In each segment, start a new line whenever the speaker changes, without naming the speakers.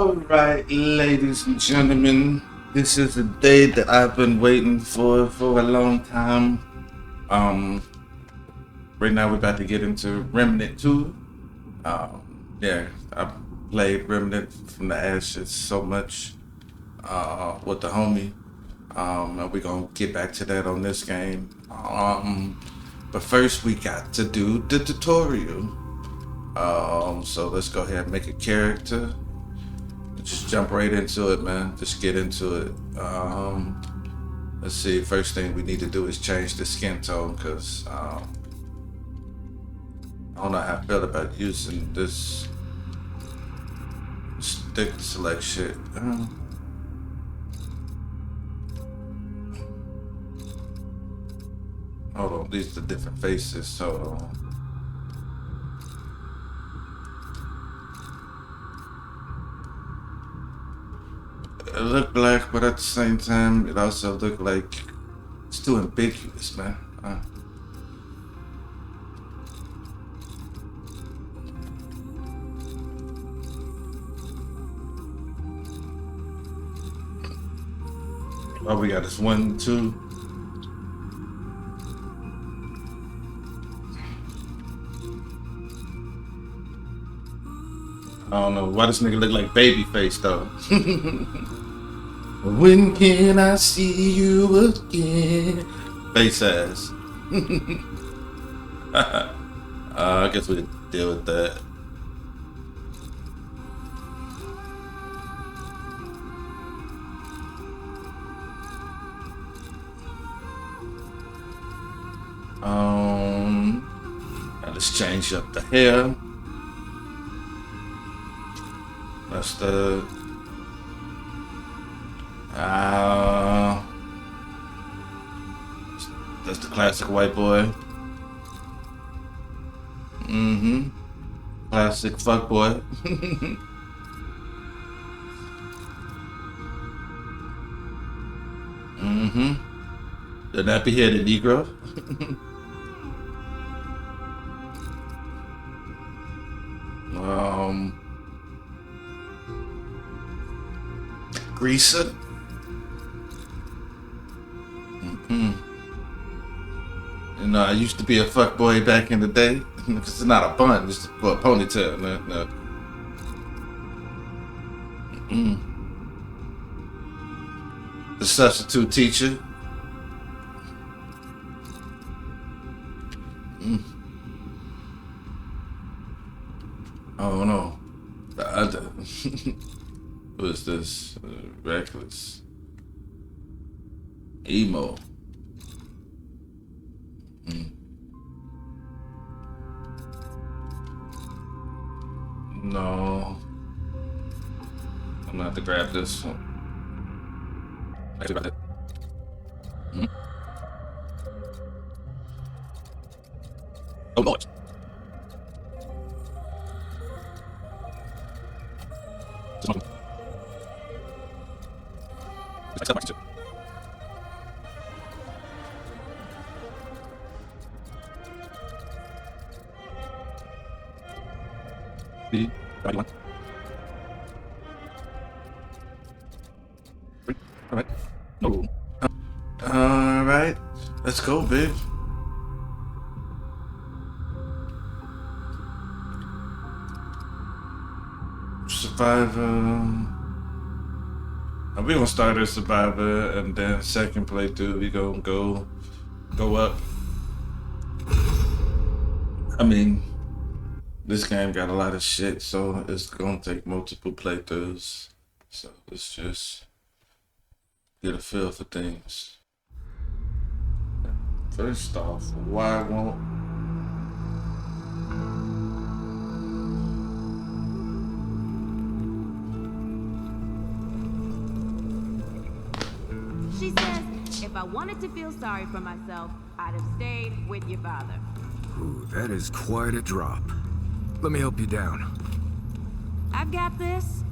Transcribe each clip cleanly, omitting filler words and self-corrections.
All right, ladies and gentlemen, this is a day that I've been waiting for a long time. Um, right now we're about to get into Remnant 2. Yeah, I played Remnant from the Ashes so much with the homie. And we're gonna get back to that on this game. But first we got to do the tutorial. So let's go ahead and make a character. Just jump right into it, man. Just get into it. Let's see. First thing we need to do is change the skin tone because I don't know how I feel about using this stick to select shit. Hold on, these are the different faces. So it looked black, but at the same time, it also looked like it's too ambiguous, man. All we got is 1, 2. I don't know why this nigga look like Babyface though. When can I see you again? Face ass. I guess we can deal with that. Now let's change up the hair. That's the that's the classic white boy. Classic fuck boy. The nappy headed Negro. Greaser. You know, I used to be a fuck boy back in the day. It's not a bun, it's a ponytail. No. The substitute teacher. Oh no. The other. What's this? Reckless. Emo. No. I'm gonna have to grab this one. Actually, about that. Oh, no. Alright. No. Alright. Let's go, babe. Survivor. We're gonna start as Survivor and then second playthrough we gonna go up. I mean, this game got a lot of shit, so it's gonna take multiple playthroughs. So let's just get a feel for things. First off, why won't
She says, if I wanted to feel sorry for myself, I'd have stayed with your father.
Ooh, that is quite a drop. Let me help you down.
I've got this.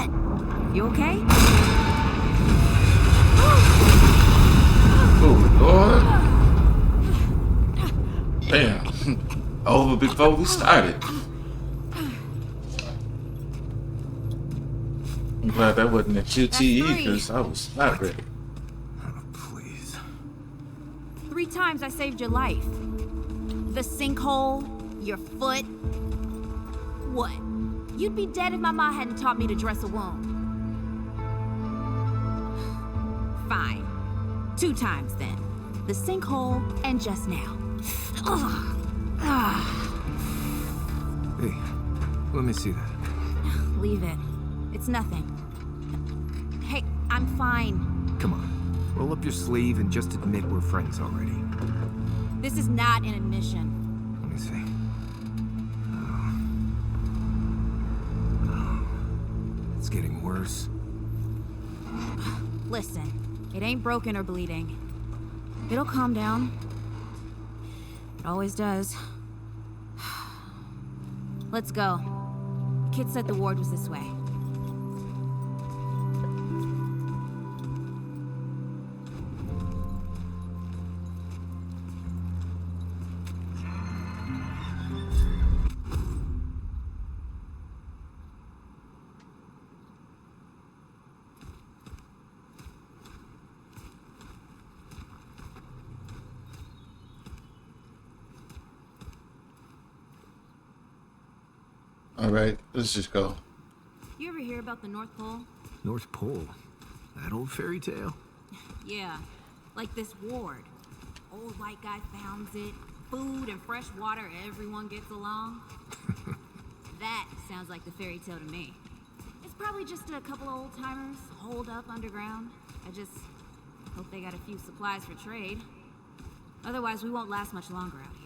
What? You okay?
Oh, Lord. Damn. Over before we started. I'm glad that wasn't a QTE because I was not ready.
Oh, please.
3 times I saved your life. The sinkhole, your foot. What? You'd be dead if my ma hadn't taught me to dress a wound. Fine. 2 times then. The sinkhole and just now. Ugh.
Hey, let me see that.
Leave it. It's nothing. Hey, I'm fine.
Come on. Roll up your sleeve and just admit we're friends already.
This is not an admission.
Let me see. It's getting worse.
Listen, it ain't broken or bleeding. It'll calm down. It always does. Let's go. Kid said the ward was this way.
All right, let's just go.
You ever hear about the North Pole?
North Pole. That old fairy tale?
Yeah, like this ward. Old white guy founds it. Food and fresh water, everyone gets along. That sounds like the fairy tale to me. It's probably just a couple of old timers holed up underground. I just hope they got a few supplies for trade. Otherwise, we won't last much longer out here.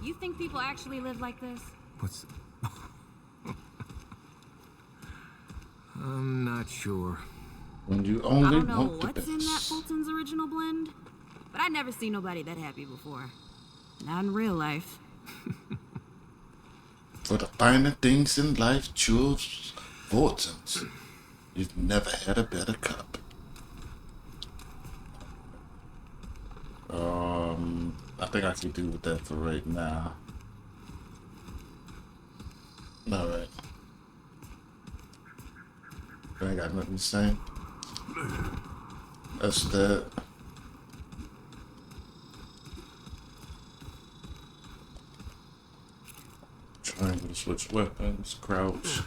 You think people actually live like this?
What's... I'm not sure.
When you
I
only
don't know
want the
what's in that
best.
Fulton's original blend, but I never seen nobody that happy before. Not in real life.
For the finer things in life, choose Fortunes. You've never had a better cup. I think I can do with that for right now. All right. I ain't got nothing to say. That's that. Triangle to switch weapons, crouch.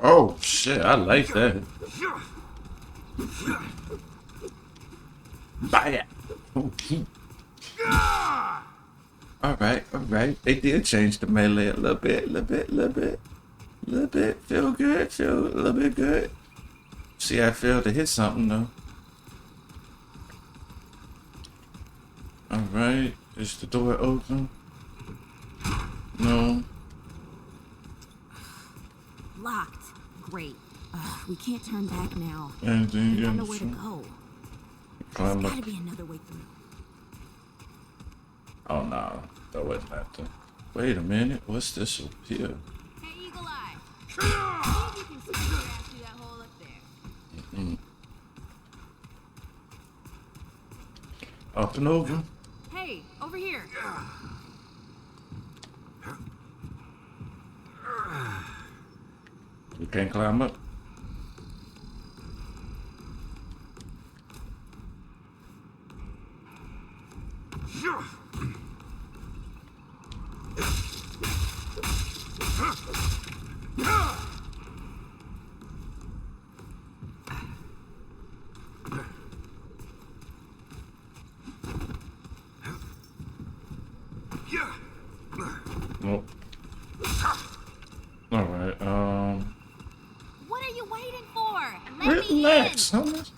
Oh shit, I like that. Bam! Alright. They did change the melee a little bit. Feel good, feel a little bit good. See, I failed to hit something though. Alright, is the door open? No.
Locked. Great. We can't turn back now.
Anything
We don't know
else?
where to go.
Climb
There's
up.
gotta be another way through.
Oh no, that wasn't that thing. Wait a minute, what's this up here?
Hey, Eagle Eye. See if you can sneak your ass through that hole up there.
Up and over.
Hey, over here.
You can't climb up. Relax, homie.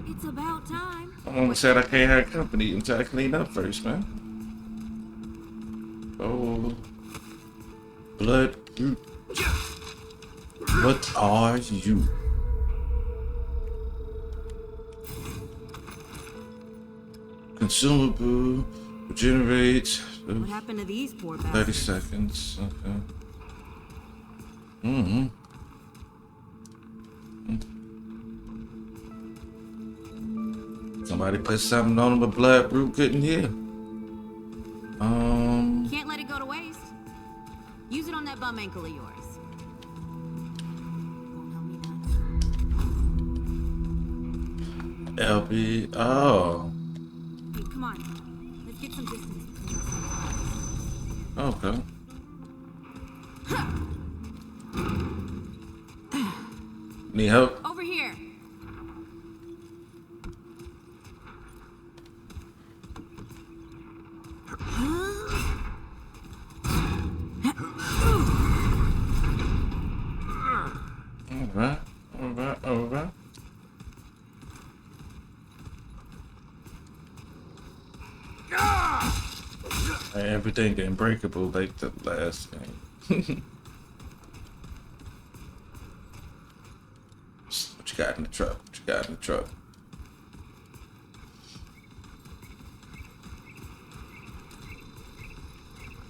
It's about time.
Someone said I can't have company until I clean up first, man. Oh, blood. What are you? Consumable, regenerates.
What happened to these poor
30
bastards?
seconds. Okay. Somebody put something on him, but blood root couldn't heal.
Can't let it go to waste. Use it on that bum ankle of yours. Won't help me none.
LB. Oh.
Hey, come on. Let's get some distance between us.
Okay. Need help?
Over here.
Alright. Alright. Everything getting breakable like the last game. What you got in the truck? What you got in the truck?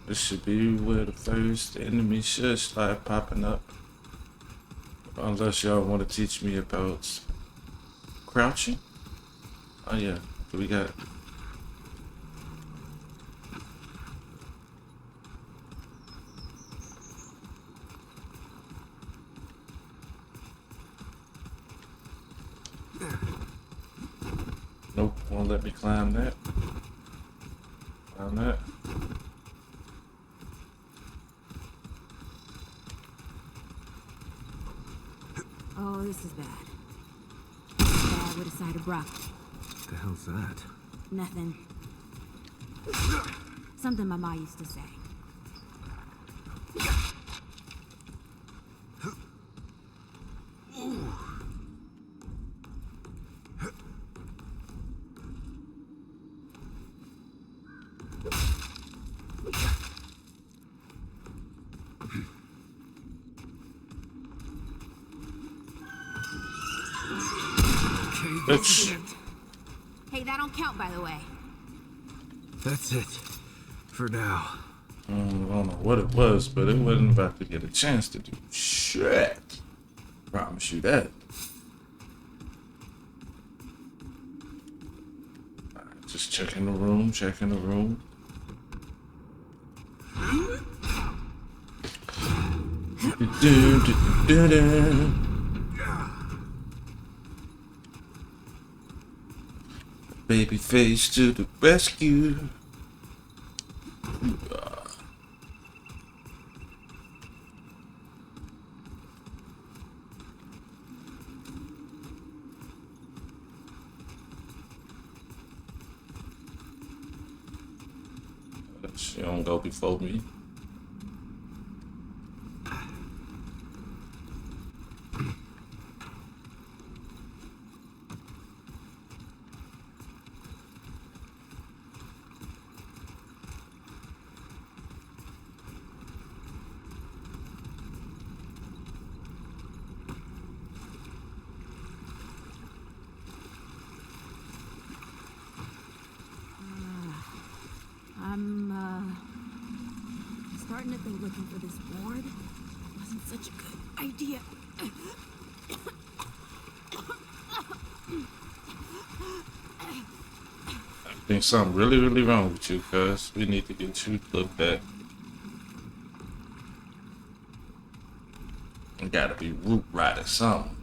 This should be where the first enemy should start popping up. Unless y'all want to teach me about crouching. Oh yeah, what we got? Nope, won't let me climb that. Climb that.
Oh, this is bad. Bad with a side of broccoli.
What the hell's that?
Nothing. Something my ma used to say.
Bitch.
Hey, that don't count, by the way.
That's it. For now.
I don't know what it was, but it wasn't about to get a chance to do shit. Promise you that. Alright, just checking the room, checking the room. Babyface to the rescue. She don't go before me.
I'm starting to think looking for this ward wasn't such a good idea.
I think something really wrong with you, cuz we need to get you looked at. You gotta be root right or something.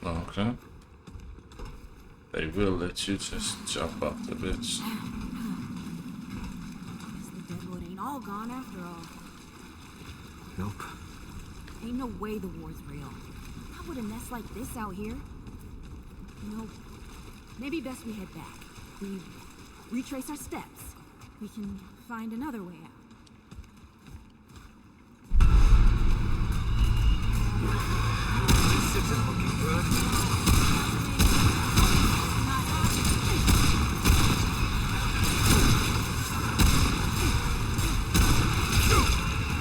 Okay. They will let you just jump off the bitch.
Guess the deadwood ain't all gone after all.
Nope.
Ain't no way the war's real. How would a nest like this out here? You know, maybe best we head back. We retrace our steps. We can find another way out.
This isn't looking good.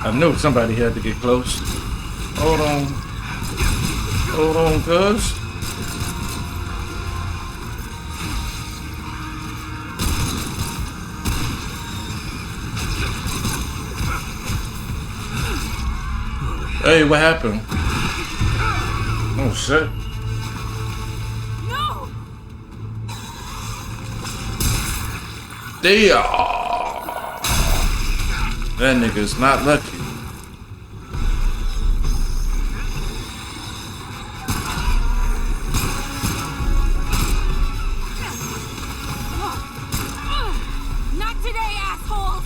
I knew somebody had to get close. Hold on. Hold on, cuz. Hey, what happened? Oh shit.
No!
That nigga's not lucky.
Not today, assholes!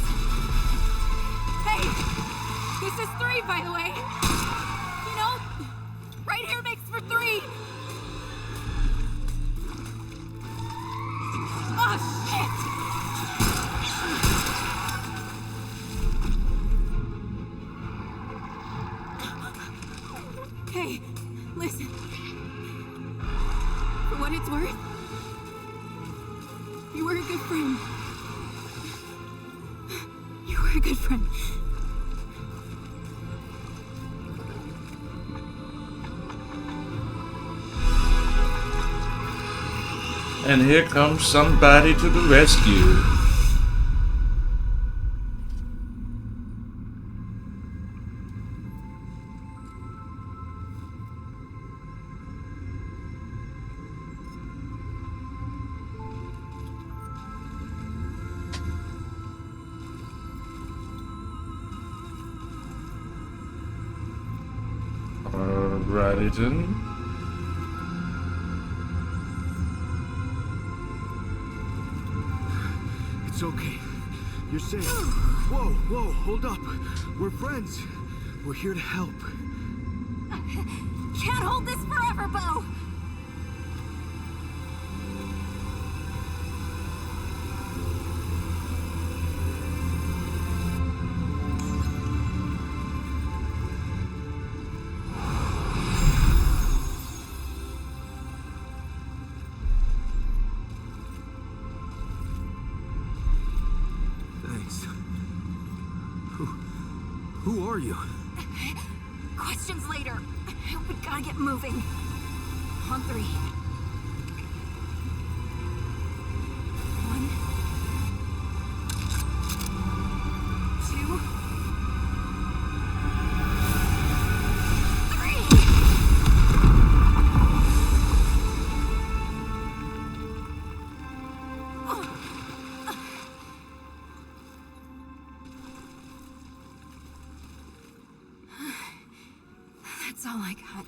Hey, this is 3, by the way. You know, right here makes for 3. Oh, shit! Hey, listen. For what it's worth, you were a good friend. You were a good friend.
And here comes somebody to the rescue. Alrighty then.
It's okay. You're safe. Whoa, whoa, hold up. We're friends. We're here to help.
Can't hold this forever, Bo!
Thanks. Who are you?
Questions later. We gotta get moving. On 3. 1, 2, 3. That's all I got.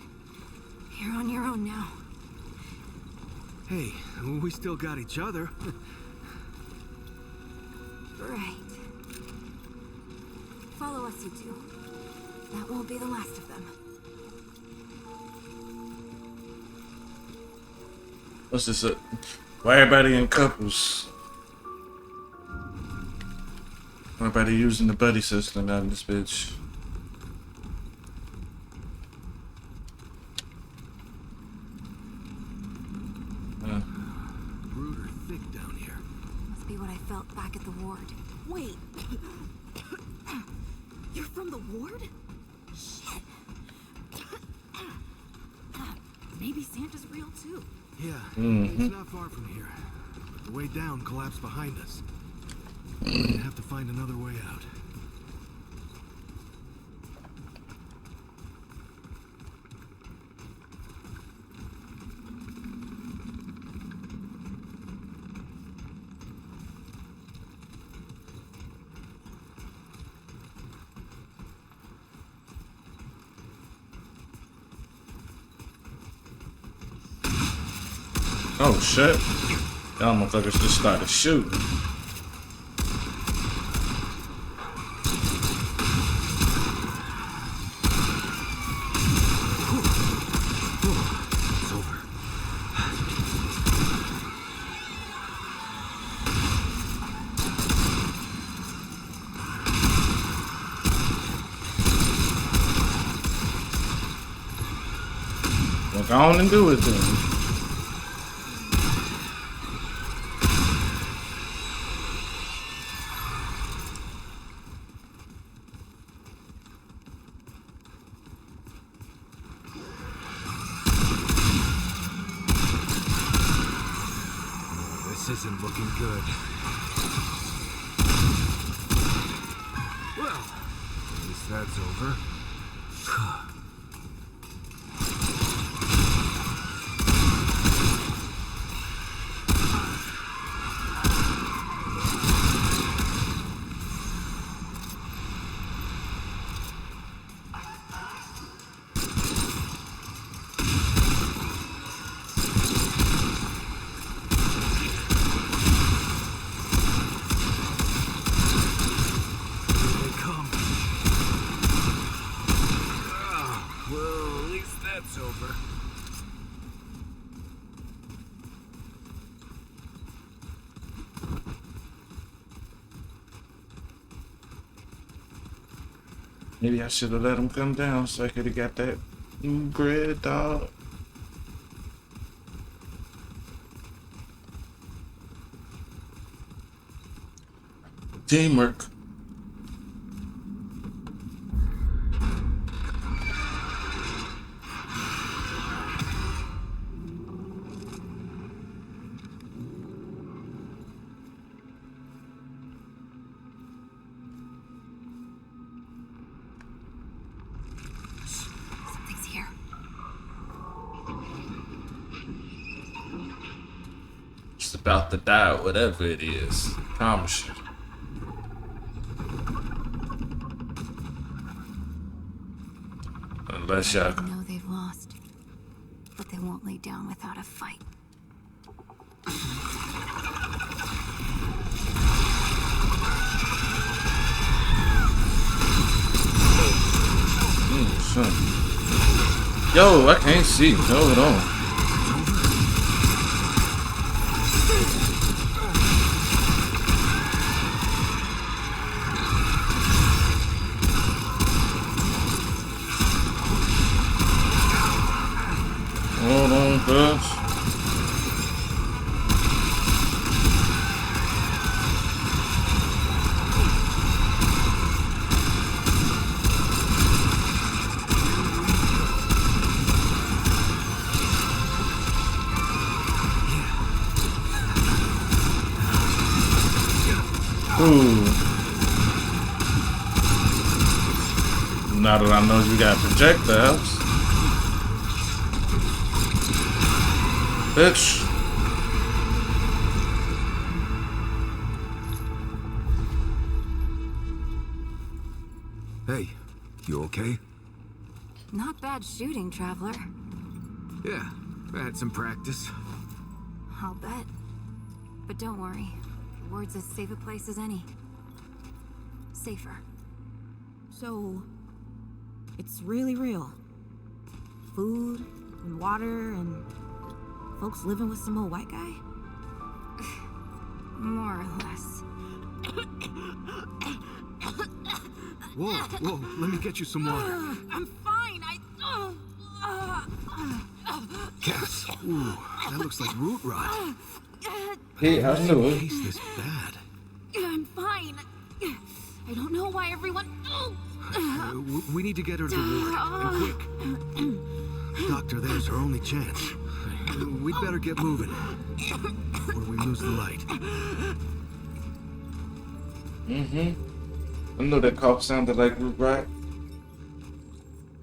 You're on your own now.
Hey, we still got each other.
Right. Follow us, you two. That won't be the last of them.
What's this? Why everybody in couples? Everybody using the buddy system out in this bitch.
Rude or thick down here.
Must be what I felt back at the ward. Wait. You're from the ward? Shit. Maybe Santa's real too.
Yeah, it's not far from here. The way down collapsed behind us. We're gonna have to find another way out.
Oh shit. Y'all motherfuckers just started shooting.
It's over.
Go on and do it then.
This isn't looking good. Well, at least that's over. Over.
Maybe I should have let him come down so I could have got that bread, dog. Teamwork.
Something's here.
Just about to die, whatever it is. Promise you. Unless y'all.
I know they've lost, but they won't lay down without a fight.
Son. Yo, I can't see. Hold on. Hold on, cuz. Ooh. Now that I know you got projectiles. Bitch.
Hey, you okay?
Not bad shooting, traveler.
Yeah, I had some practice.
I'll bet. But don't worry. The ward's as safe a place as any. Safer. So, it's really real. Food and water and folks living with some old white guy? More or less.
Whoa, whoa, let me get you some water.
I'm fine.
Cass, ooh, that looks like root rot.
Hey, I knew it.
Tastes this bad.
I'm fine. I don't know why everyone...
We need to get her to the ward, and quick. Doctor, there's her only chance. We'd better get moving, or we lose the light.
Mm-hmm. I know that cough sounded like root rot.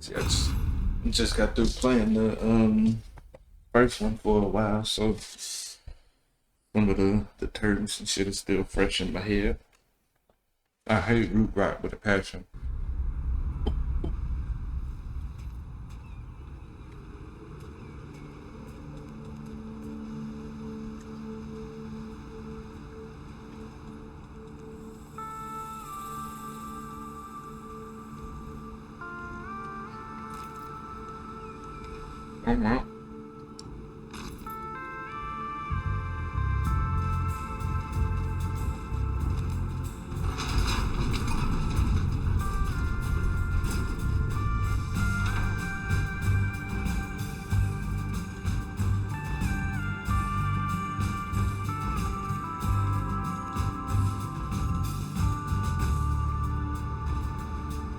See, I just got through playing the first one for a while, so some of the terms and shit is still fresh in my head. I hate root rot with a passion. Oh wow.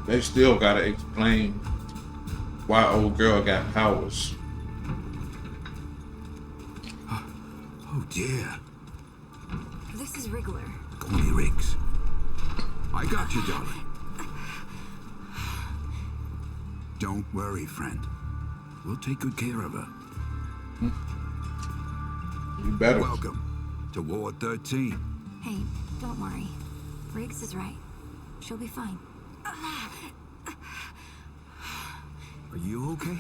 They still gotta explain why old girl got powers.
Oh dear.
This is Wriggler.
Call me Riggs. I got you, darling. Don't worry, friend. We'll take good care of her.
You better.
Welcome to Ward 13.
Hey, don't worry. Riggs is right. She'll be fine.
Are you okay?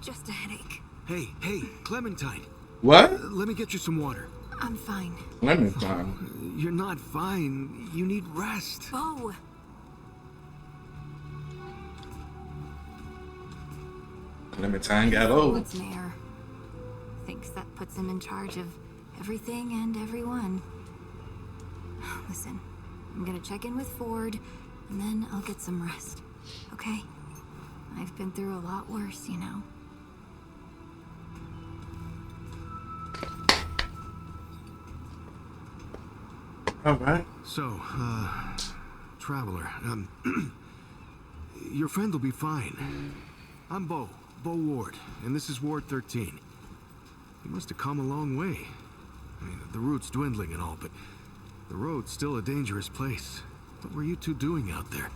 Just a headache.
Hey, Clementine.
What?
Let me get you some water.
I'm fine.
Clementine.
You're not fine. You need rest.
Bo!
Clementine got old.
What's mayor? Thinks that puts him in charge of everything and everyone. Listen, I'm gonna check in with Ford, and then I'll get some rest. Okay? I've been through a lot worse, you know.
All right.
So, Traveler, your friend will be fine. I'm Bo Ward, and this is Ward 13. You must have come a long way. I mean, the route's dwindling and all, but the road's still a dangerous place. What were you two doing out there?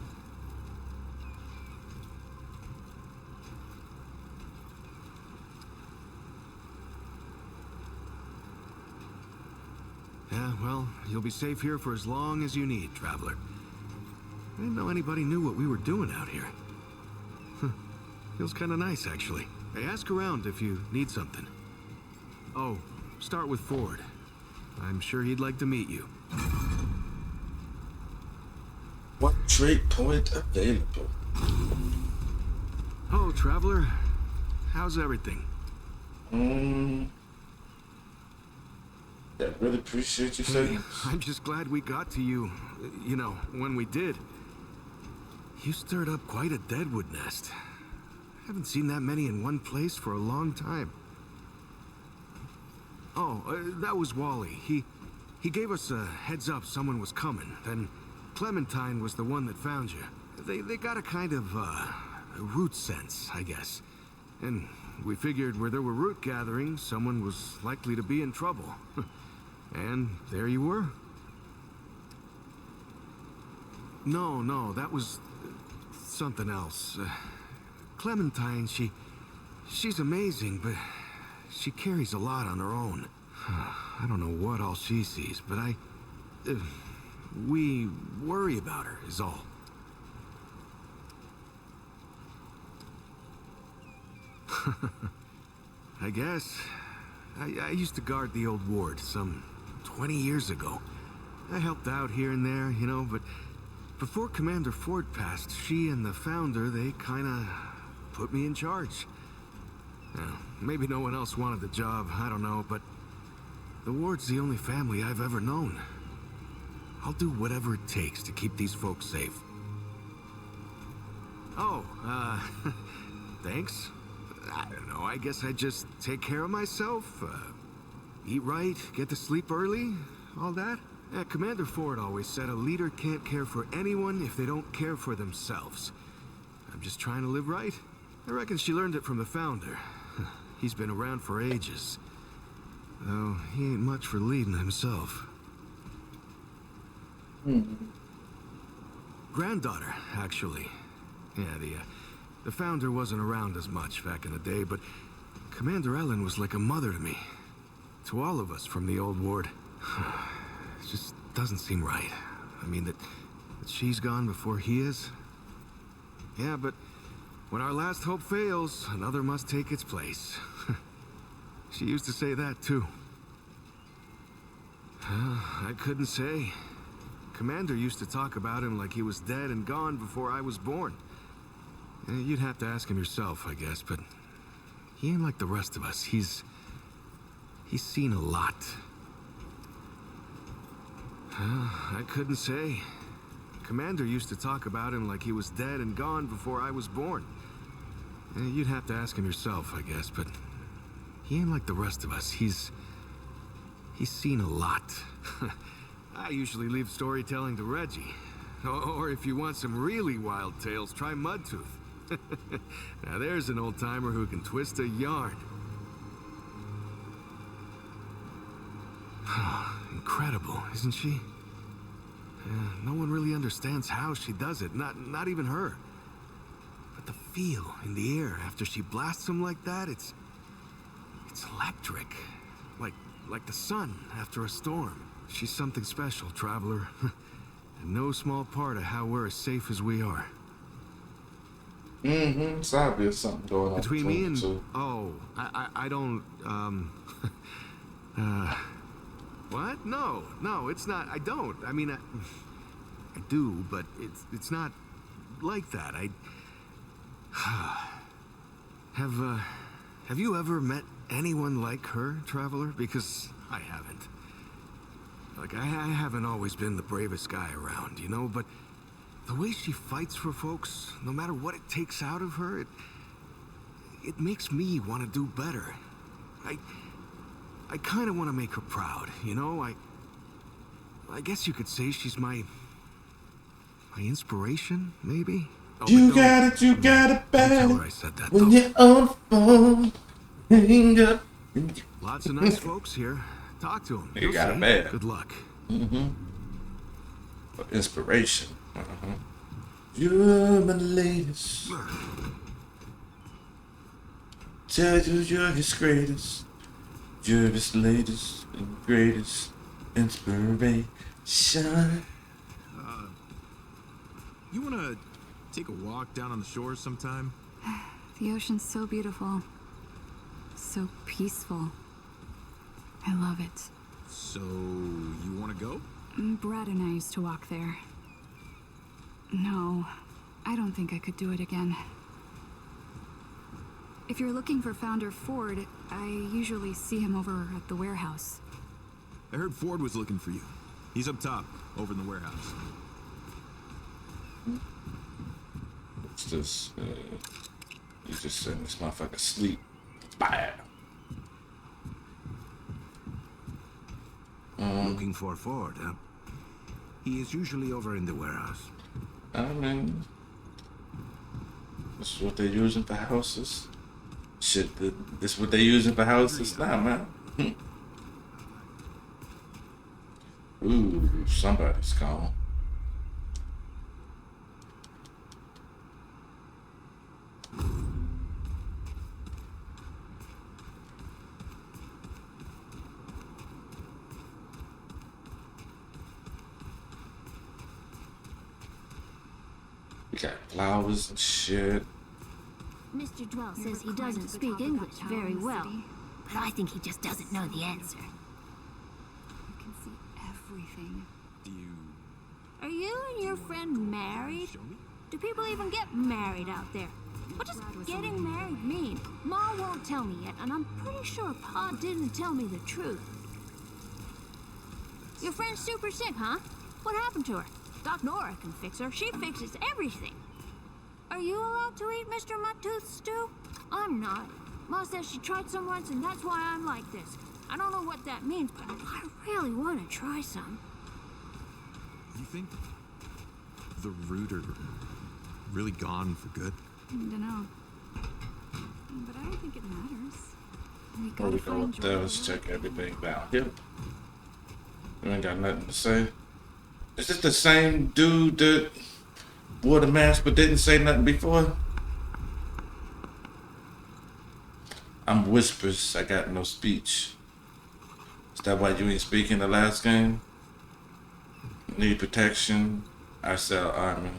Yeah, well, you'll be safe here for as long as you need, Traveler. I didn't know anybody knew what we were doing out here. Feels kind of nice, actually. Hey, ask around if you need something. Oh, start with Ford. I'm sure he'd like to meet you.
What trade point available?
Oh, Traveler. How's everything?
I really appreciate you
Hey,
saying.
I'm just glad we got to you, you know, when we did. You stirred up quite a deadwood nest. Haven't seen that many in one place for a long time. Oh, that was Wally. He gave us a heads up someone was coming. Then Clementine was the one that found you. They got a kind of, a root sense, I guess. And we figured where there were root gatherings, someone was likely to be in trouble. And there you were. No, that was something else. Clementine, she's amazing, but she carries a lot on her own. I don't know what all she sees, but we worry about her is all. I guess. I used to guard the old ward some 20 years ago. I helped out here and there, you know, but before Commander Ford passed, she and the founder, they kinda put me in charge. Now, maybe no one else wanted the job, I don't know, but the ward's the only family I've ever known. I'll do whatever it takes to keep these folks safe. Oh, thanks. I don't know, I guess I just take care of myself, eat right, get to sleep early, all that. Commander Ford always said a leader can't care for anyone if they don't care for themselves. I'm just trying to live right. I reckon she learned it from the founder. He's been around for ages. Though he ain't much for leading himself. Granddaughter, actually. Yeah, the founder wasn't around as much back in the day, but Commander Ellen was like a mother to me. To all of us from the old ward. It just doesn't seem right. I mean, that she's gone before he is. Yeah, but when our last hope fails, another must take its place. She used to say that, too. I couldn't say. Commander used to talk about him like he was dead and gone before I was born. You'd have to ask him yourself, I guess, but he ain't like the rest of us. He's seen a lot. I couldn't say. Commander used to talk about him like he was dead and gone before I was born. You'd have to ask him yourself, I guess, but he ain't like the rest of us. He's seen a lot. I usually leave storytelling to Reggie. Or if you want some really wild tales, try Mudtooth. Now there's an old-timer who can twist a yarn. Incredible, isn't she? No one really understands how she does it, not even her. But the feel in the air after she blasts him like that, it's electric. Like the sun after a storm. She's something special, traveler. And no small part of how we're as safe as we are.
Mm-hmm. It's obvious something going on
Between me and...
the two.
Oh, I don't, What? No, it's not. I don't. I mean, I do, but it's not like that. Have you ever met anyone like her, traveler? Because I haven't. Like, I haven't always been the bravest guy around, you know, but the way she fights for folks, no matter what it takes out of her, it makes me want to do better. I kind of want to make her proud, you know? I guess you could say she's my inspiration, maybe? Oh,
You got it
Don't
bad.
tell her I said that,
When
though.
you're on the phone, hang up.
Lots of nice folks here. Talk to them.
You got it bad.
Good luck.
For inspiration. You're my latest. Tell you you're his greatest. You're his latest and greatest inspiration.
You wanna take a walk down on the shore sometime?
The ocean's so beautiful. So peaceful. I love it.
So, you wanna go?
Brad and I used to walk there. No, I don't think I could do it again. If you're looking for Founder Ford, I usually see him over at the warehouse.
I heard Ford was looking for you. He's up top, over in the warehouse.
It's just, you just sitting this motherfucker sleep. Bye.
Looking for Ford, huh? He is usually over in the warehouse.
I mean, this is what they're using for houses. Shit, this is what they're using for houses now, man. Ooh, somebody's gone. We got flowers and shit.
Mr. Dwell says he doesn't speak English very well, but I think he just doesn't know the answer.
You can see everything.
Do you...
Are you and your friend married?
show me?
Do people even get married out there? What does getting married mean? Ma won't tell me yet, and I'm pretty sure Pa didn't tell me the truth. Your friend's super sick, huh? What happened to her? Doc Nora can fix her. She fixes everything. Are you allowed to eat Mr. Mudtooth's stew? I'm not. Ma says she tried some once, and that's why I'm like this. I don't know what that means, but I really want to try some.
You think the root are really gone for good?
I don't know. But I don't think it matters. We
What
gotta
we go
find
up there, let's check everything down here. You ain't got nothing to say. Is this the same dude that wore the mask but didn't say nothing before? I'm whispers, I got no speech. Is that why you ain't speaking the last game? Need protection, I sell armor.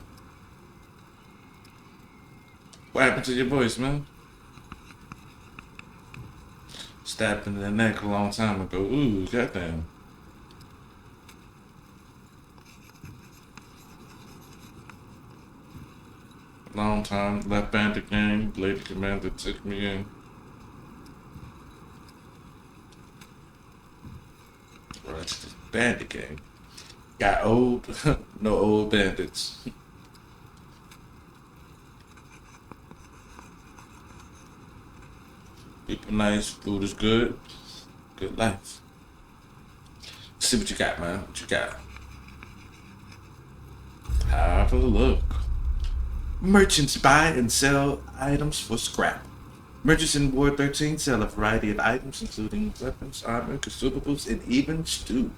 What happened to your voice, man? Stabbed in the neck a long time ago. Ooh, goddamn. Long time, left bandit game, Lady Commander took me in. Well, that's the bandit game. Got old, no old bandits. People nice, food is good, good life. Let's see what you got, man. What you got? have a look. Merchants buy and sell items for scrap. Merchants in Ward 13 sell a variety of items, including weapons, armor, consumables, and even stew.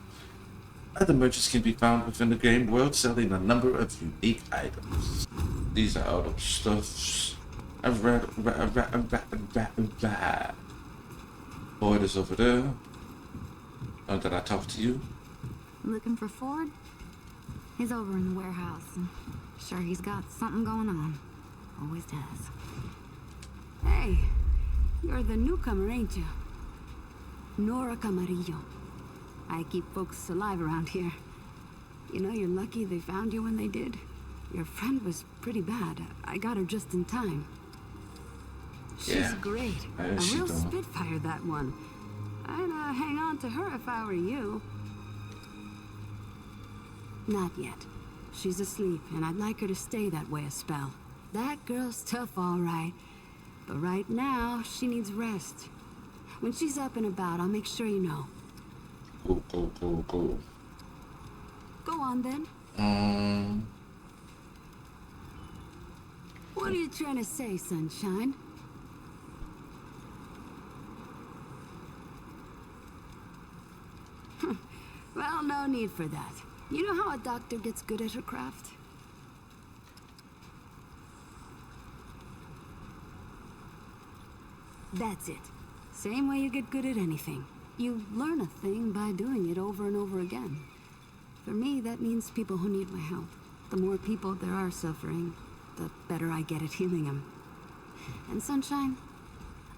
Other merchants can be found within the game world selling a number of unique items. These are all the stuffs. Boyd is over there. Oh, did I talk to you?
Looking for Ford? He's over in the warehouse. Sure, he's got something going on. Always does.
Hey, you're the newcomer, ain't you? Nora Camarillo. I keep folks alive around here. You know, you're lucky they found you when they did. Your friend was pretty bad. I got her just in time. She's
Yeah.
great.
Yeah,
A
she
real
does.
spitfire, that one. I'd hang on to her if I were you. Not yet. She's asleep, and I'd like her to stay that way a spell. That girl's tough, all right. But right now, she needs rest. When she's up and about, I'll make sure you know.
Cool.
Go on, then. What are you trying to say, Sunshine? Well, no need for that. You know how a doctor gets good at her craft? That's it. Same way you get good at anything. You learn a thing by doing it over and over again. For me, that means people who need my help. The more people there are suffering, the better I get at healing them. And Sunshine,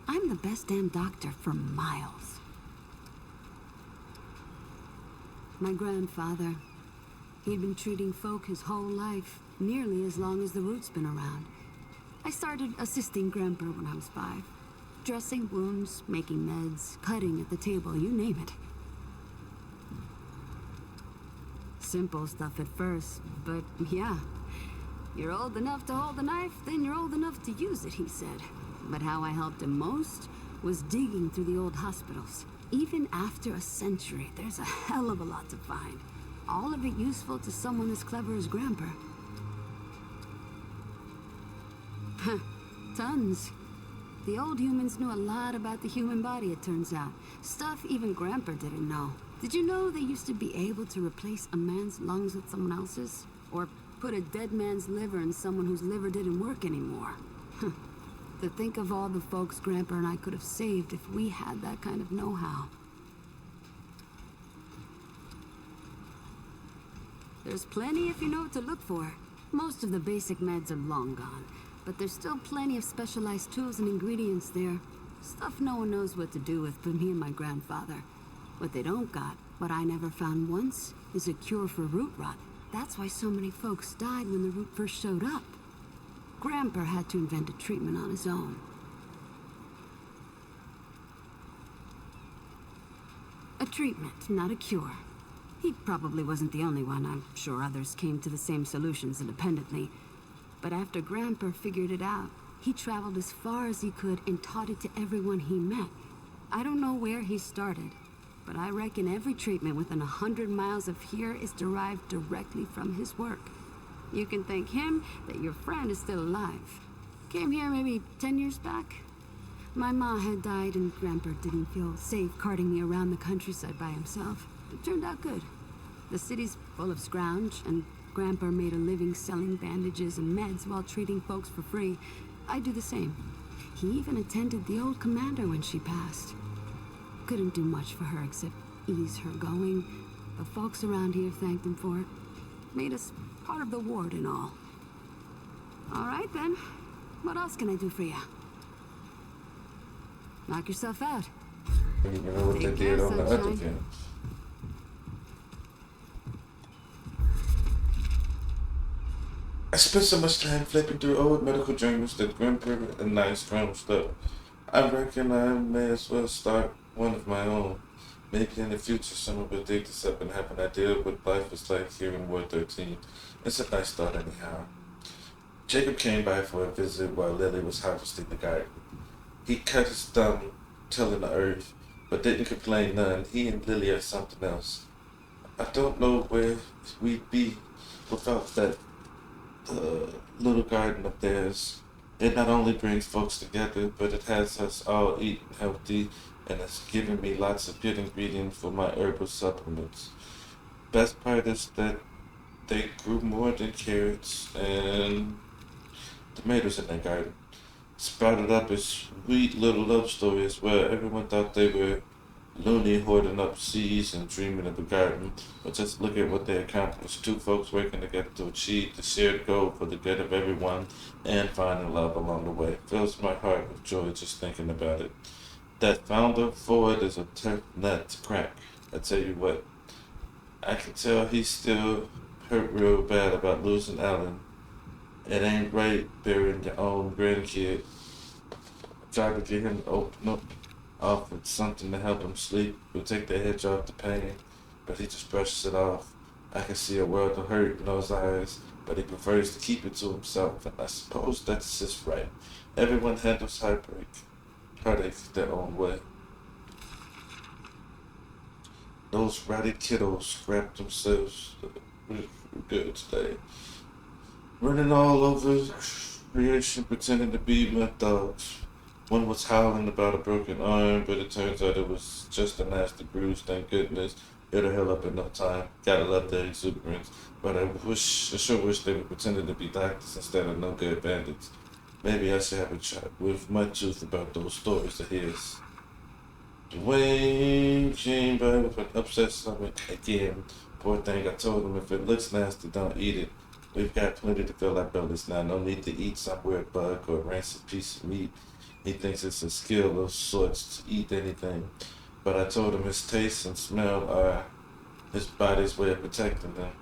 I'm the best damn doctor for miles. My grandfather, he'd been treating folk his whole life, nearly as long as the root's been around. I started assisting Grandpa when I was 5. Dressing wounds, making meds, cutting at the table, you name it. Simple stuff at first, but yeah. You're old enough to hold the knife, then you're old enough to use it, he said. But how I helped him most was digging through the old hospitals. Even after a century, there's a hell of a lot to find. All of it useful to someone as clever as Grandpa. Tons. The old humans knew a lot about the human body, it turns out. Stuff even Grandpa didn't know. Did you know they used to be able to replace a man's lungs with someone else's? Or put a dead man's liver in someone whose liver didn't work anymore? To think of all the folks Grandpa and I could have saved if we had that kind of know-how. There's plenty if you know what to look for. Most of the basic meds are long gone, but there's still plenty of specialized tools and ingredients there. Stuff no one knows what to do with but me and my grandfather. What they don't got, what I never found once, is a cure for root rot. That's why so many folks died when the root first showed up. Grandpa had to invent a treatment on his own. A treatment, not a cure. He probably wasn't the only one. I'm sure others came to the same solutions independently. But after Grandpa figured it out, he traveled as far as he could and taught it to everyone he met. I don't know where he started, but I reckon every treatment within 100 miles of here is derived directly from his work. You can thank him that your friend is still alive. Came here maybe 10 years back. My ma had died and Grandpa didn't feel safe carting me around the countryside by himself. It turned out good. The city's full of scrounge, and Grandpa made a living selling bandages and meds while treating folks for free. I do the same. He even attended the old commander when she passed. Couldn't do much for her except ease her going. The folks around here thanked him for it. Made us part of the ward and all. All right then. What else can I do for you? Knock yourself out.
You know what they
Take
did
care,
on the other
Sunshine.
games. I spent so much time flipping through old medical journals that Grandpa and I scrounged up. I reckon I may as well start one of my own. Maybe in the future someone will dig this up and have an idea of what life was like here in Ward 13. It's a nice thought anyhow. Jacob came by for a visit while Lily was harvesting the garden. He cut his thumb tilling the earth, but didn't complain none. He and Lily are something else. I don't know where we'd be without that the little garden of theirs. It not only brings folks together, but it has us all eating healthy and it's giving me lots of good ingredients for my herbal supplements. Best part is that they grew more than carrots and tomatoes in their garden. Sprouted up as sweet little love stories where everyone thought they were loony hoarding up seeds and dreaming of a garden. But just look at what they accomplished. Two folks working together to achieve the shared goal for the good of everyone and finding love along the way. Fills my heart with joy just thinking about it. That founder Ford is a tough nut to crack. I tell you what, I can tell he's still hurt real bad about losing Alan. It ain't right burying your own grandkid. Tried to get him to open up, offered something to help him sleep, would take the edge off the pain, but he just brushes it off. I can see a world of hurt in those eyes, but he prefers to keep it to himself, and I suppose that's just right. Everyone handles heartache their own way. Those ratty kiddos scrapped themselves real good today, running all over creation pretending to be my dogs. One was howling about a broken arm, but it turns out it was just a nasty bruise, thank goodness. It'll heal up in no time. Gotta love their exuberance. But I sure wish they were pretending to be doctors instead of no good bandits. Maybe I should have a chat with my tooth about those stories of his. Dwayne came by with an upset stomach again. Poor thing, I told him if it looks nasty, don't eat it. We've got plenty to fill our bellies now. No need to eat some weird bug or rancid piece of meat. He thinks it's a skill of sorts to eat anything. But I told him his taste and smell are his body's way of protecting him.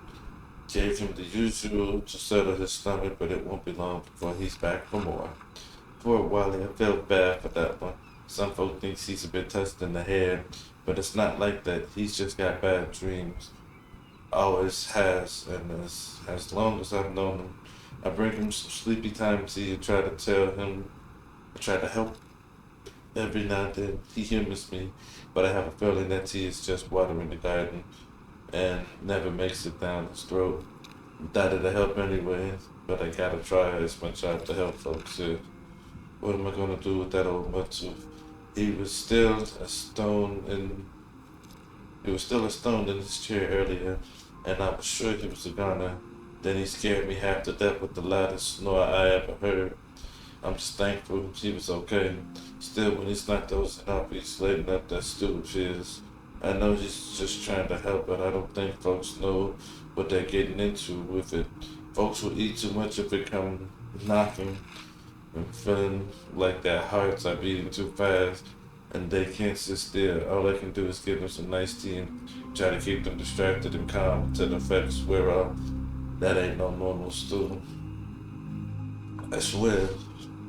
Gave him the usual to settle his stomach, but it won't be long before he's back for more. Poor Wally, I felt bad for that one. Some folk thinks he's a bit touched in the head, but it's not like that. He's just got bad dreams. Always has, and as long as I've known him, I bring him some sleepy time tea and try to tell him, I try to help every now and then. He humors me, but I have a feeling that tea is just water in the garden and never makes it down his throat. Thought it'd help anyway, but I gotta try as much as to help folks here. What am I gonna do with that old mutooth? He was still a stone in he was still a stone in his chair earlier, and I was sure he was a goner. Then he scared me half to death with the loudest snore I ever heard. I'm just thankful he was okay. Still, when he's not dozing off, he's letting up that stew of his. I know he's just trying to help, but I don't think folks know what they're getting into with it. Folks will eat too much if it come knocking and feeling like their hearts are beating too fast and they can't sit still. All I can do is give them some nice tea and try to keep them distracted and calm until the effects wear off. That ain't no normal stew. I swear,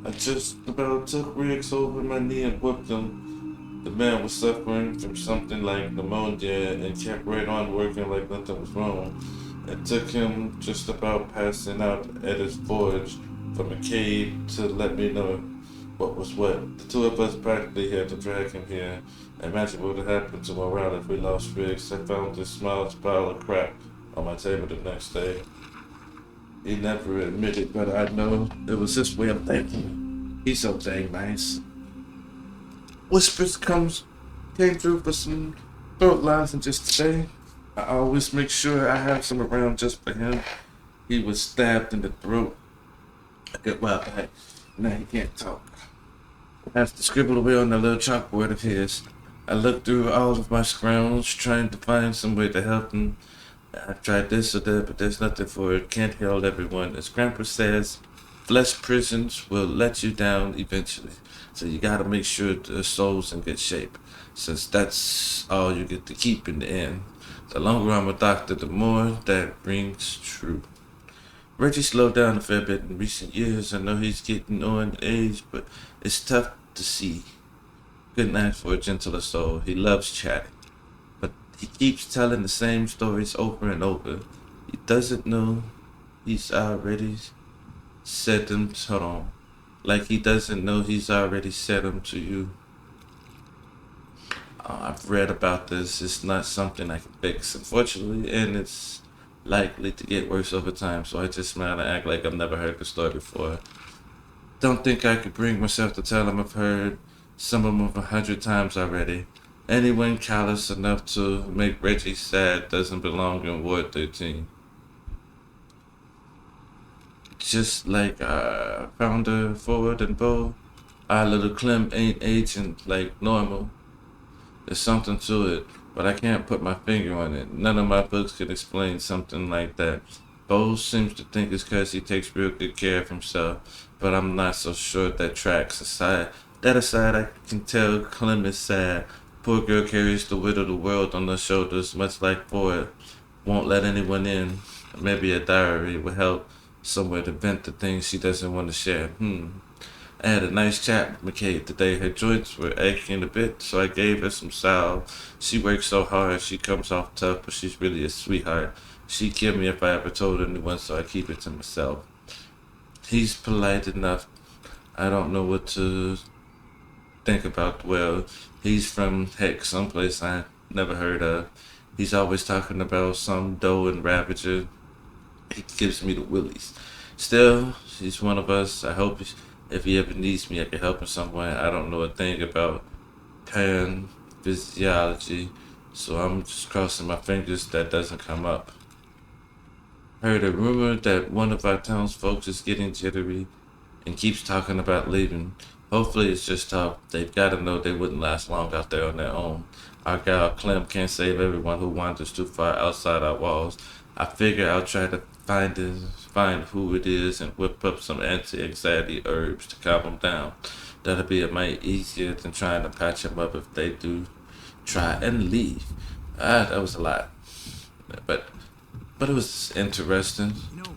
I just about took Riggs over my knee and whooped him. The man was suffering from something like pneumonia and kept right on working like nothing was wrong. It took him just about passing out at his forge from a cave to let me know what was what. The two of us practically had to drag him here. Imagine what would have happened to morale if we lost Riggs. I found this small pile of crap on my table the next day. He never admitted, but I know it was his way of thinking. He's so dang nice. Whispers came through for some throat lines and just today. I always make sure I have some around just for him. He was stabbed in the throat a good while back. Now he can't talk. I have to scribble away on the little chalkboard of his. I looked through all of my scrounges trying to find some way to help him. I've tried this or that, but there's nothing for it. Can't heal everyone. As Grandpa says, flesh prisons will let you down eventually. So you gotta make sure the soul's in good shape, since that's all you get to keep in the end. The longer I'm a doctor, the more that rings true. Reggie slowed down a fair bit in recent years. I know he's getting on in age, but it's tough to see. Good night for a gentler soul. He loves chatting, but he keeps telling the same stories over and over. He doesn't know he's already said them. Hold on. Like he doesn't know he's already said them to you. I've read about this. It's not something I can fix, unfortunately, and it's likely to get worse over time, so I just smile and act like I've never heard the story before. Don't think I could bring myself to tell him I've heard some of them 100 times already. Anyone callous enough to make Reggie sad doesn't belong in Ward 13. Just like Founder, Forward, and Bo, our little Clem ain't aging like normal. There's something to it, but I can't put my finger on it. None of my books can explain something like that. Bo seems to think it's because he takes real good care of himself, but I'm not so sure that tracks. Aside, I can tell Clem is sad. Poor girl carries the weight of the world on her shoulders, much like Ford. Won't let anyone in. Maybe a diary would help, somewhere to vent the things she doesn't want to share. I had a nice chat with McKay today. Her joints were aching a bit, so I gave her some salve. She works so hard, she comes off tough, but she's really a sweetheart. She'd kill me if I ever told anyone, so I keep it to myself. He's polite enough. I don't know what to think about. Well, he's from, heck, someplace I never heard of. He's always talking about some doe and ravager. He gives me the willies. Still, he's one of us. I hope if he ever needs me, I can help in some way. I don't know a thing about pan physiology, so I'm just crossing my fingers that doesn't come up. Heard a rumor that one of our townsfolk is getting jittery and keeps talking about leaving. Hopefully it's just talk. They've got to know they wouldn't last long out there on their own. Our gal Clem can't save everyone who wanders too far outside our walls. I figure I'll try to find who it is and whip up some anti-anxiety herbs to calm them down. That'll be a mite easier than trying to patch them up if they do try and leave. That was a lot. But it was interesting.
You know,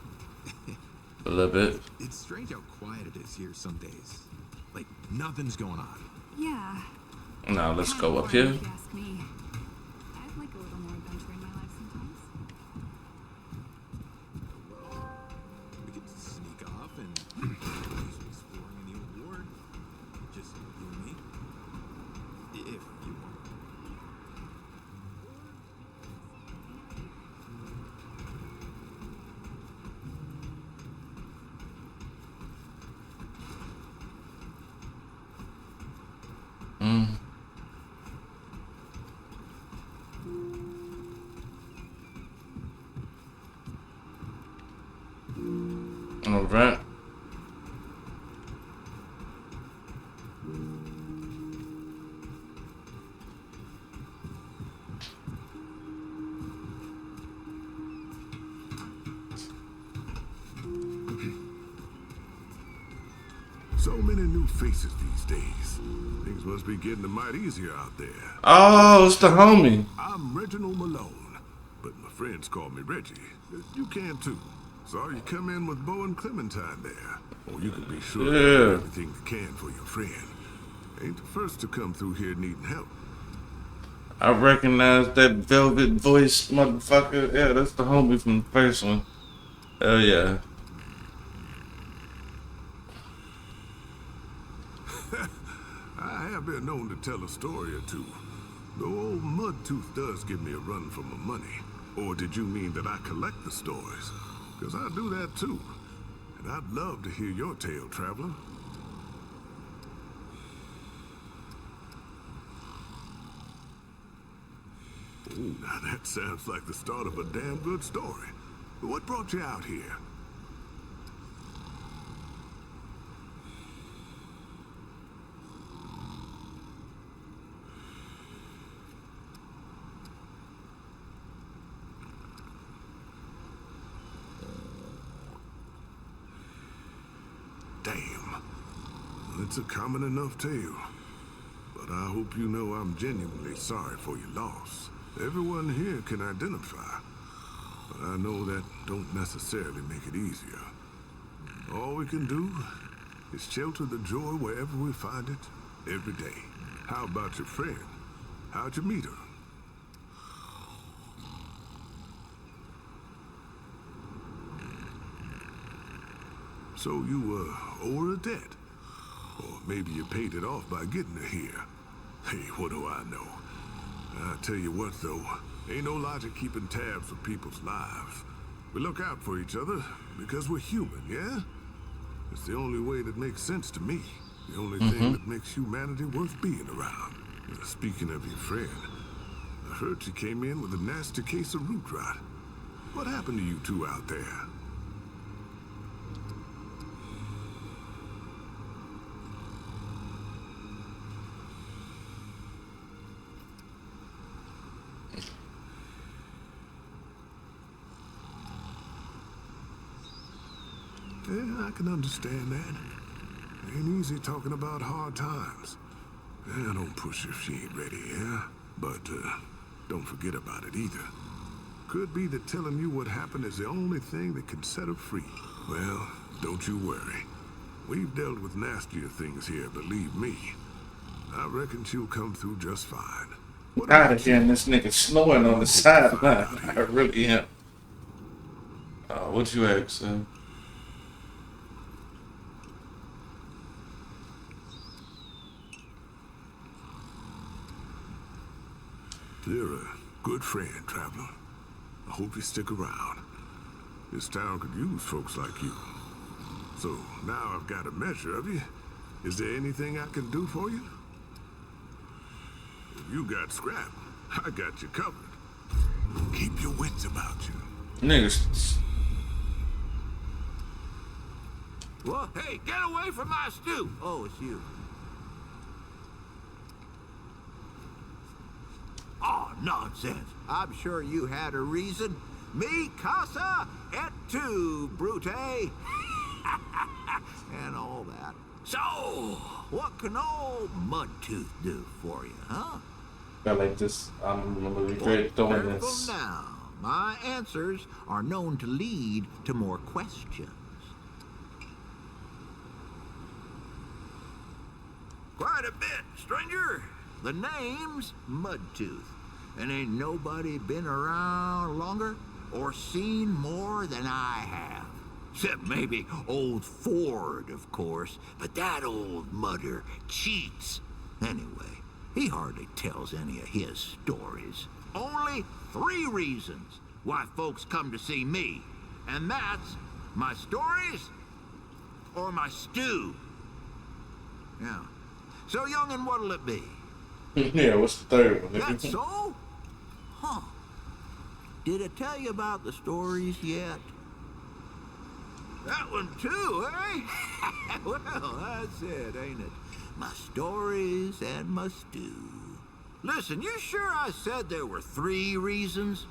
A little bit.
it's strange how quiet it is here some days. Like, nothing's going on.
Yeah.
Now let's
Kinda
go up
boring,
here.
if you ask me. I'd like a little more adventure in my life sometimes.
We could sneak off and do some exploring in the old ward. Just you and me. If you want.
Mm. All right.
So many new faces these days. Things must be getting a mite easier out there.
Oh, it's the homie.
I'm Reginald Malone, but my friends call me Reggie. You can too. Saw you come in with Bo and Clementine there. Oh, you can be sure to do everything you can for your friend. Ain't the first to come through here needing help.
I recognize that velvet voice, motherfucker. Yeah, that's the homie from the first one. Hell yeah.
I have been known to tell a story or two. Though old Mudtooth does give me a run for my money. Or did you mean that I collect the stories? Because I do that too. And I'd love to hear your tale, traveler. Ooh, now that sounds like the start of a damn good story. But what brought you out here? Damn. It's a common enough tale. But I hope you know I'm genuinely sorry for your loss. Everyone here can identify. But I know that don't necessarily make it easier. All we can do is shelter the joy wherever we find it, every day. How about your friend? How'd you meet her? So you owe her a debt? Or maybe you paid it off by getting her here. Hey, what do I know? I tell you what, though, ain't no logic keeping tabs with people's lives. We look out for each other because we're human, yeah? It's the only way that makes sense to me. The only thing that makes humanity worth being around. Speaking of your friend, I heard she came in with a nasty case of root rot. What happened to you two out there? Yeah, I can understand that. Ain't easy talking about hard times. Yeah, don't push if she ain't ready, yeah? But, don't forget about it either. Could be that telling you what happened is the only thing that can set her free. Well, don't you worry. We've dealt with nastier things here, believe me. I reckon she'll come through just fine. What
Out
about
of here, and this nigga snoring on the sideline. I really am. What you ask, son?
You're a good friend, traveler. I hope you stick around. This town could use folks like you. So now I've got a measure of you. Is there anything I can do for you? If you got scrap, I got you covered. Keep your wits about you.
Niggas.
Well, hey, get away from my stew! Oh, it's you. Oh, nonsense. I'm sure you had a reason. Mi casa et tu, Brute. And all that. So, what can old Mudtooth do for you, huh?
I like this. I'm gonna regret doing
Careful
this.
now. My answers are known to lead to more questions. Quite a bit, stranger. The name's Mudtooth. And ain't nobody been around longer or seen more than I have. Except maybe old Ford, of course. But that old mudder cheats. Anyway, he hardly tells any of his stories. Only 3 reasons why folks come to see me. And that's my stories or my stew. Yeah. So, young'un, what'll it be?
Yeah, what's the third one?
That so? Huh. Did I tell you about the stories yet? That one too, eh? Well, that's it, ain't it? My stories and my stew. Listen, you sure I said there were 3 reasons?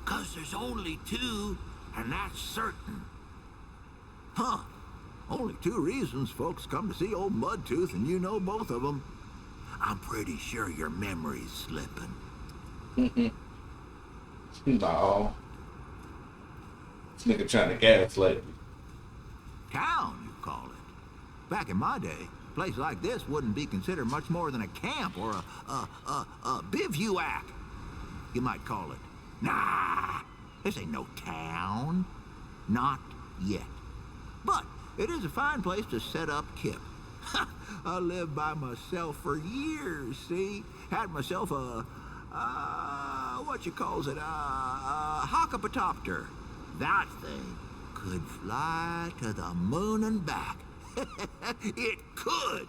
'Cause there's only 2, and that's certain. Huh. Only 2 reasons folks come to see old Mudtooth, and you know both of them. I'm pretty sure your memory's slipping.
No. This nigga trying to gaslight me.
Town, you call it. Back in my day, a place like this wouldn't be considered much more than a camp or a bivouac, you might call it. Nah, this ain't no town. Not yet. But it is a fine place to set up kip. I lived by myself for years, see? Had myself a what you calls it, a hockapatopter. That thing could fly to the moon and back. It could.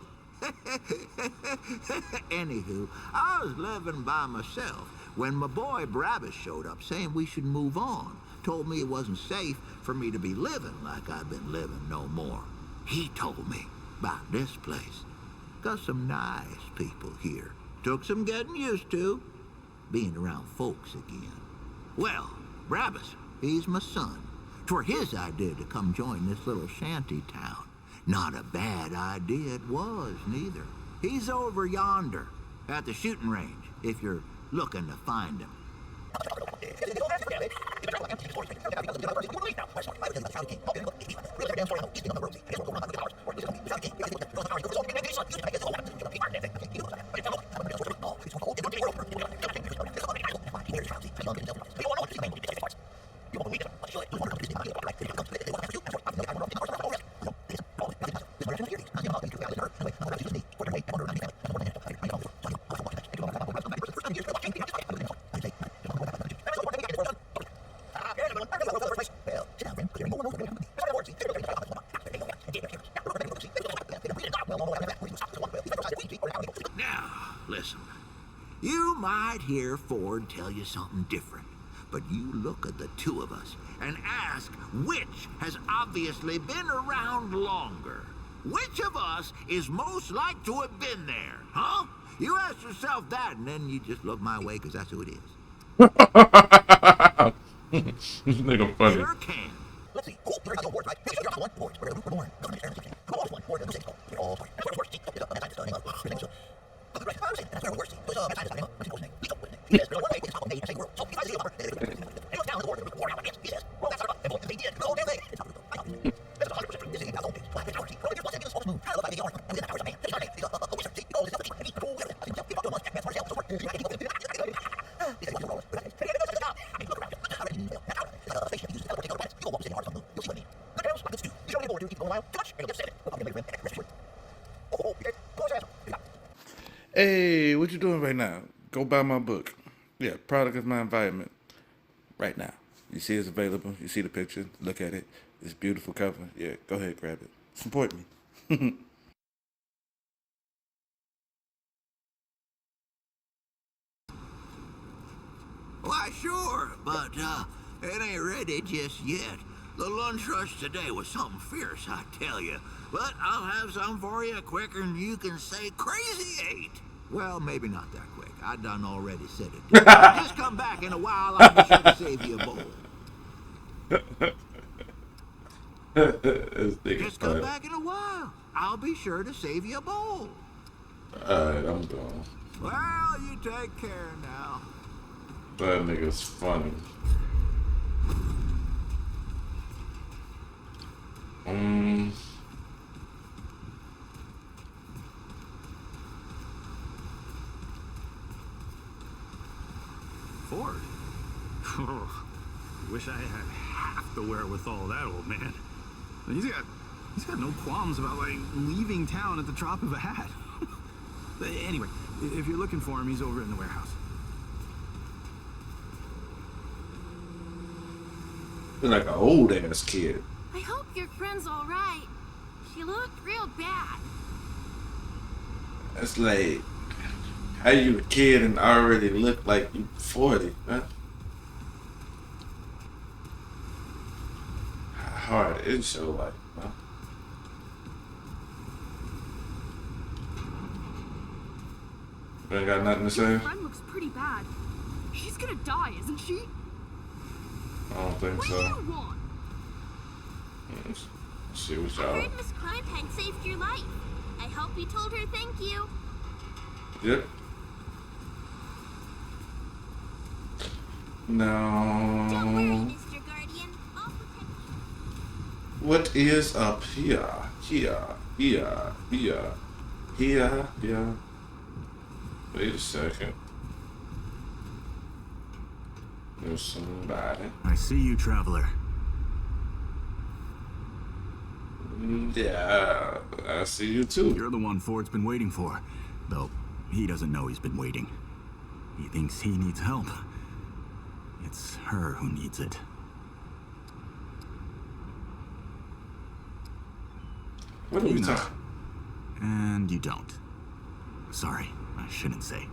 Anywho, I was living by myself when my boy Brabus showed up saying we should move on. Told me it wasn't safe for me to be living like I've been living no more. He told me about this place. Got some nice people here. Took some getting used to, being around folks again. Well, Brabus, he's my son. 'Twere his idea to come join this little shanty town. Not a bad idea it was, neither. He's over yonder, at the shooting range, if you're looking to find him. might hear Ford tell you something different. But you look at the two of us and ask which has obviously been around longer. Which of us is most like to have been there, huh? You ask yourself that, and then you just look my way, because that's who it is.
This nigga funny.
Sure can. Let's see. Cool. You're the award, right? You're the one award.
Hey, what you doing right now? Go buy my book. Yeah, Product of My Environment. Right now. You see it's available. You see the picture. Look at it. It's beautiful cover. Yeah, go ahead, grab it. Support me.
Why, sure, but it ain't ready just yet. The lunch rush today was something fierce, I tell you. But I'll have some for you quicker than you can say crazy eight. Well, maybe not that quick. I done already said it. Just come back in a while. I'll be sure to save you a bowl. Just come back in a while. I'll be sure to save you a bowl.
Alright, I'm done.
Well, you take care now.
That nigga's funny.
Ford? Wish I had half the wherewithal of that old man. He's got no qualms about, like, leaving town at the drop of a hat. But anyway, if you're looking for him, he's over in the warehouse.
You're like an old ass kid.
I hope your friend's all right. She looked real bad.
That's like, how you a kid and already look like you 40, huh? How hard is your life, huh? You ain't got nothing to say?
Your friend looks pretty bad. She's gonna die, isn't she?
I don't think
What
so.
do you want?
Let's see what
I
y'all.
heard Miss Crimehead saved your life. I hope you told her thank you.
Yep.
Don't worry,
No.
Mr. Guardian. I'll protect you.
What is up here? Here. Wait a second. There's somebody.
I see you, traveler.
Yeah, I see you too.
You're the one Ford's been waiting for. Though, he doesn't know he's been waiting. He thinks he needs help. It's her who needs it.
What are we
You know.
talking?
And you don't. Sorry, I shouldn't say.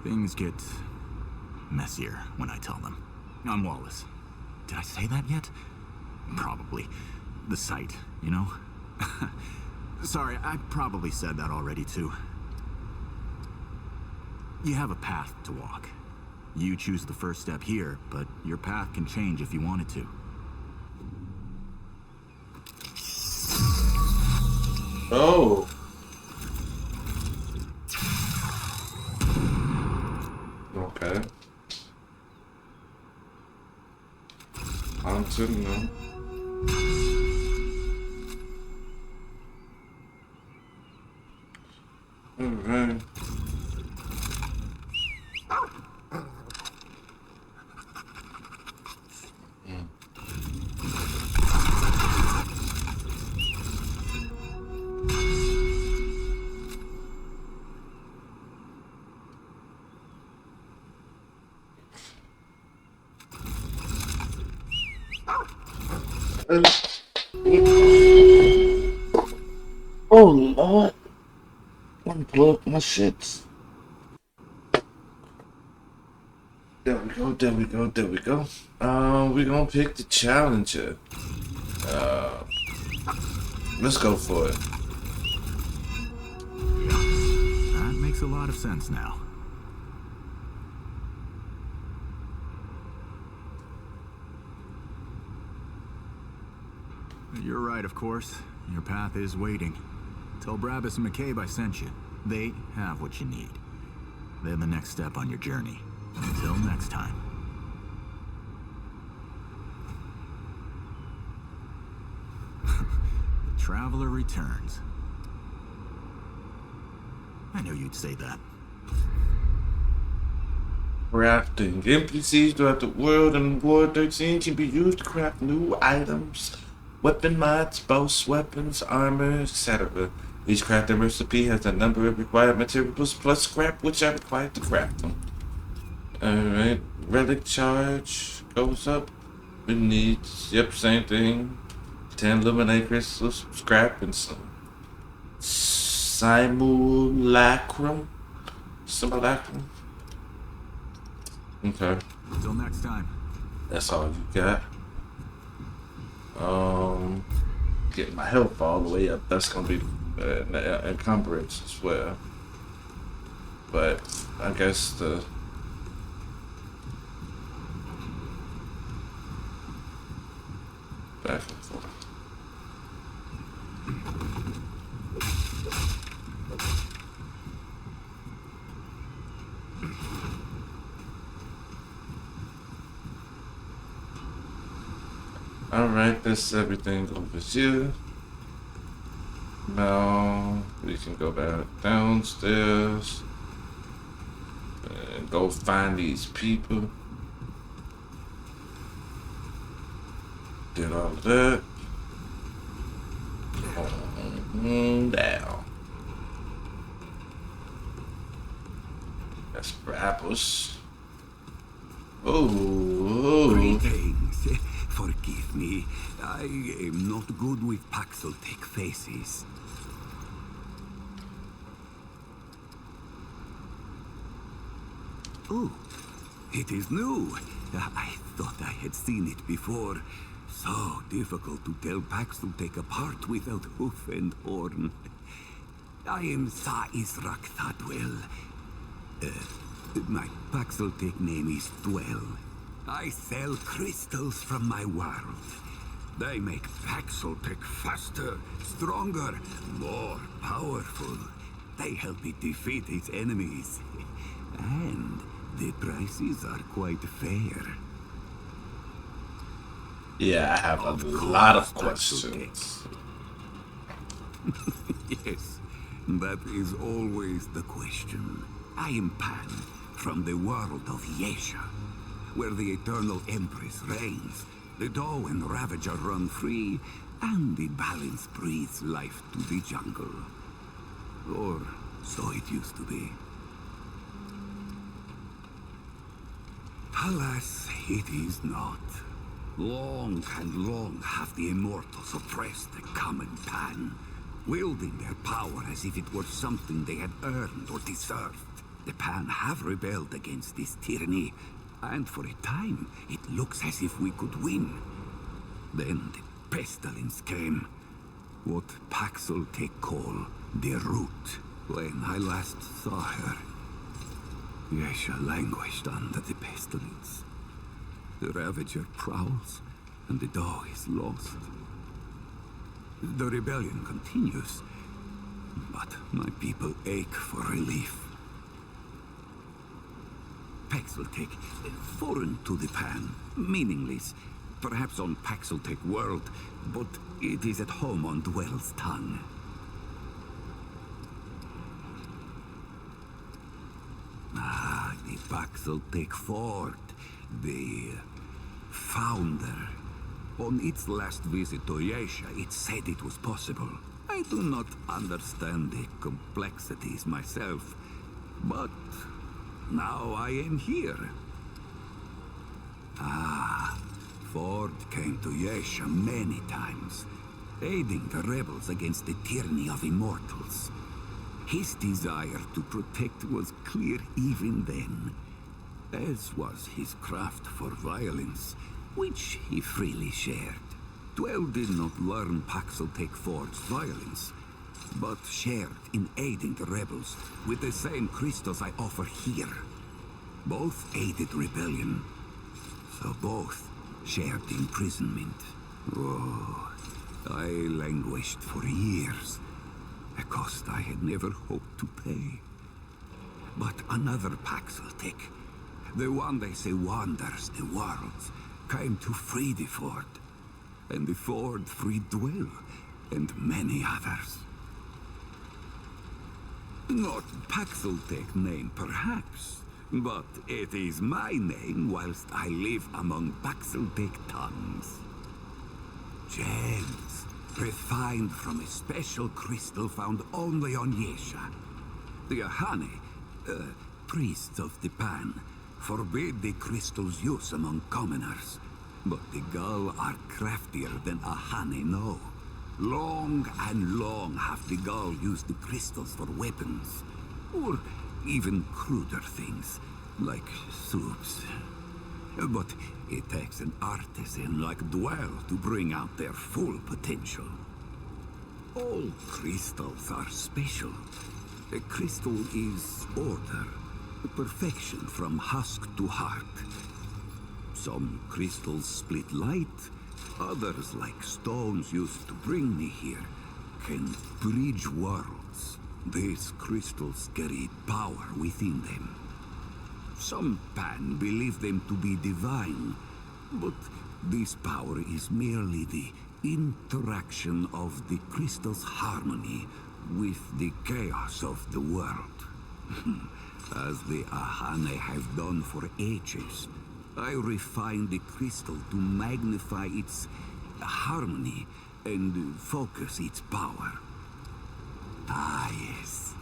Things get messier when I tell them. I'm Wallace. Did I say that yet? Probably. The site, you know? Sorry, I probably said that already too. You have a path to walk. You choose the first step here, but your path can change if you wanted to.
Oh. Okay. Haunted, no. Alright. Oh Lord. Unplug my shits. There we go, there we go, there we go. We're gonna pick the challenger. Let's go for it.
That makes a lot of sense now. You're right, of course. Your path is waiting. Tell Brabus and McCabe I sent you. They have what you need. They're the next step on your journey. Until next time. The Traveler returns. I knew you'd say that.
Crafting. NPCs throughout the world in War 13 can be used to craft new items, weapon mods, bows, weapons, armor, etc. Each crafting recipe has a number of required materials plus scrap which are required to craft them. Alright, relic charge goes up. We need, yep, same thing. 10 luminate crystals, some scrap, and some simulacrum. Simulacrum. Okay.
Until next time.
That's all you got. Get my health all the way up. That's gonna be an encumbrance as well. But I guess the back and forth. Alright, that's everything over here. Now we can go back downstairs and go find these people. Did all of that. Down. That's for apples. Oh.
Greetings. Forgive me. I am not good with Paxeltech faces. Oh, it is new. I thought I had seen it before. So difficult to tell Paxeltech apart without hoof and horn. I am Sa Israk Thadwell. My Paxeltech name is Dwell. I sell crystals from my world. They make Paxeltech faster, stronger, more powerful. They help it defeat its enemies. And the prices are quite fair.
Yeah, I have a lot of questions.
Yes, that is always the question. I am Pan, from the world of Yesha, where the Eternal Empress reigns, the Doe and Ravager run free, and the balance breathes life to the jungle. Or so it used to be. Alas, it is not. Long and long have the Immortals oppressed the common Pan, wielding their power as if it were something they had earned or deserved. The Pan have rebelled against this tyranny, and for a time, it looks as if we could win. Then the pestilence came, what Paxeltech call the Root. When I last saw her, Yesha languished under the pestilence. The Ravager prowls, and the Doe is lost. The rebellion continues, but my people ache for relief. Paxeltech, foreign to the Pan, meaningless, perhaps on Paxeltech world, but it is at home on Dwell's tongue. Ah, the Paxeltech Fort, the founder. On its last visit to Yesha, it said it was possible. I do not understand the complexities myself, but now I am here. Ah, Ford came to Yesha many times, aiding the rebels against the tyranny of immortals. His desire to protect was clear even then. as was his craft for violence, which he freely shared. Dwell did not learn Paxel Ford's violence, but shared in aiding the rebels with the same crystals I offer here. Both aided rebellion, so both shared imprisonment. Oh, I languished for years, a cost I had never hoped to pay. But another Paxel, the one they say wanders the world, came to free the Ford. And the Ford freed Dwell, and many others. Not Paxeltech name, perhaps, but it is my name whilst I live among Paxeltech tongues. Gems, refined from a special crystal found only on Yesha. The Ahane, priests of the Pan, forbid the crystal's use among commoners. But the Gull are craftier than Ahane know. Long and long have the Gull used the crystals for weapons, or even cruder things, like soups. But it takes an artisan like Dwell to bring out their full potential. All crystals are special. A crystal is order, perfection from husk to heart. Some crystals split light, others, like stones used to bring me here, can bridge worlds. These crystals carry power within them. Some Pan believe them to be divine, but this power is merely the interaction of the crystal's harmony with the chaos of the world. As the Ahane have done for ages, I refine the crystal to magnify its harmony and focus its power. Ah, yes.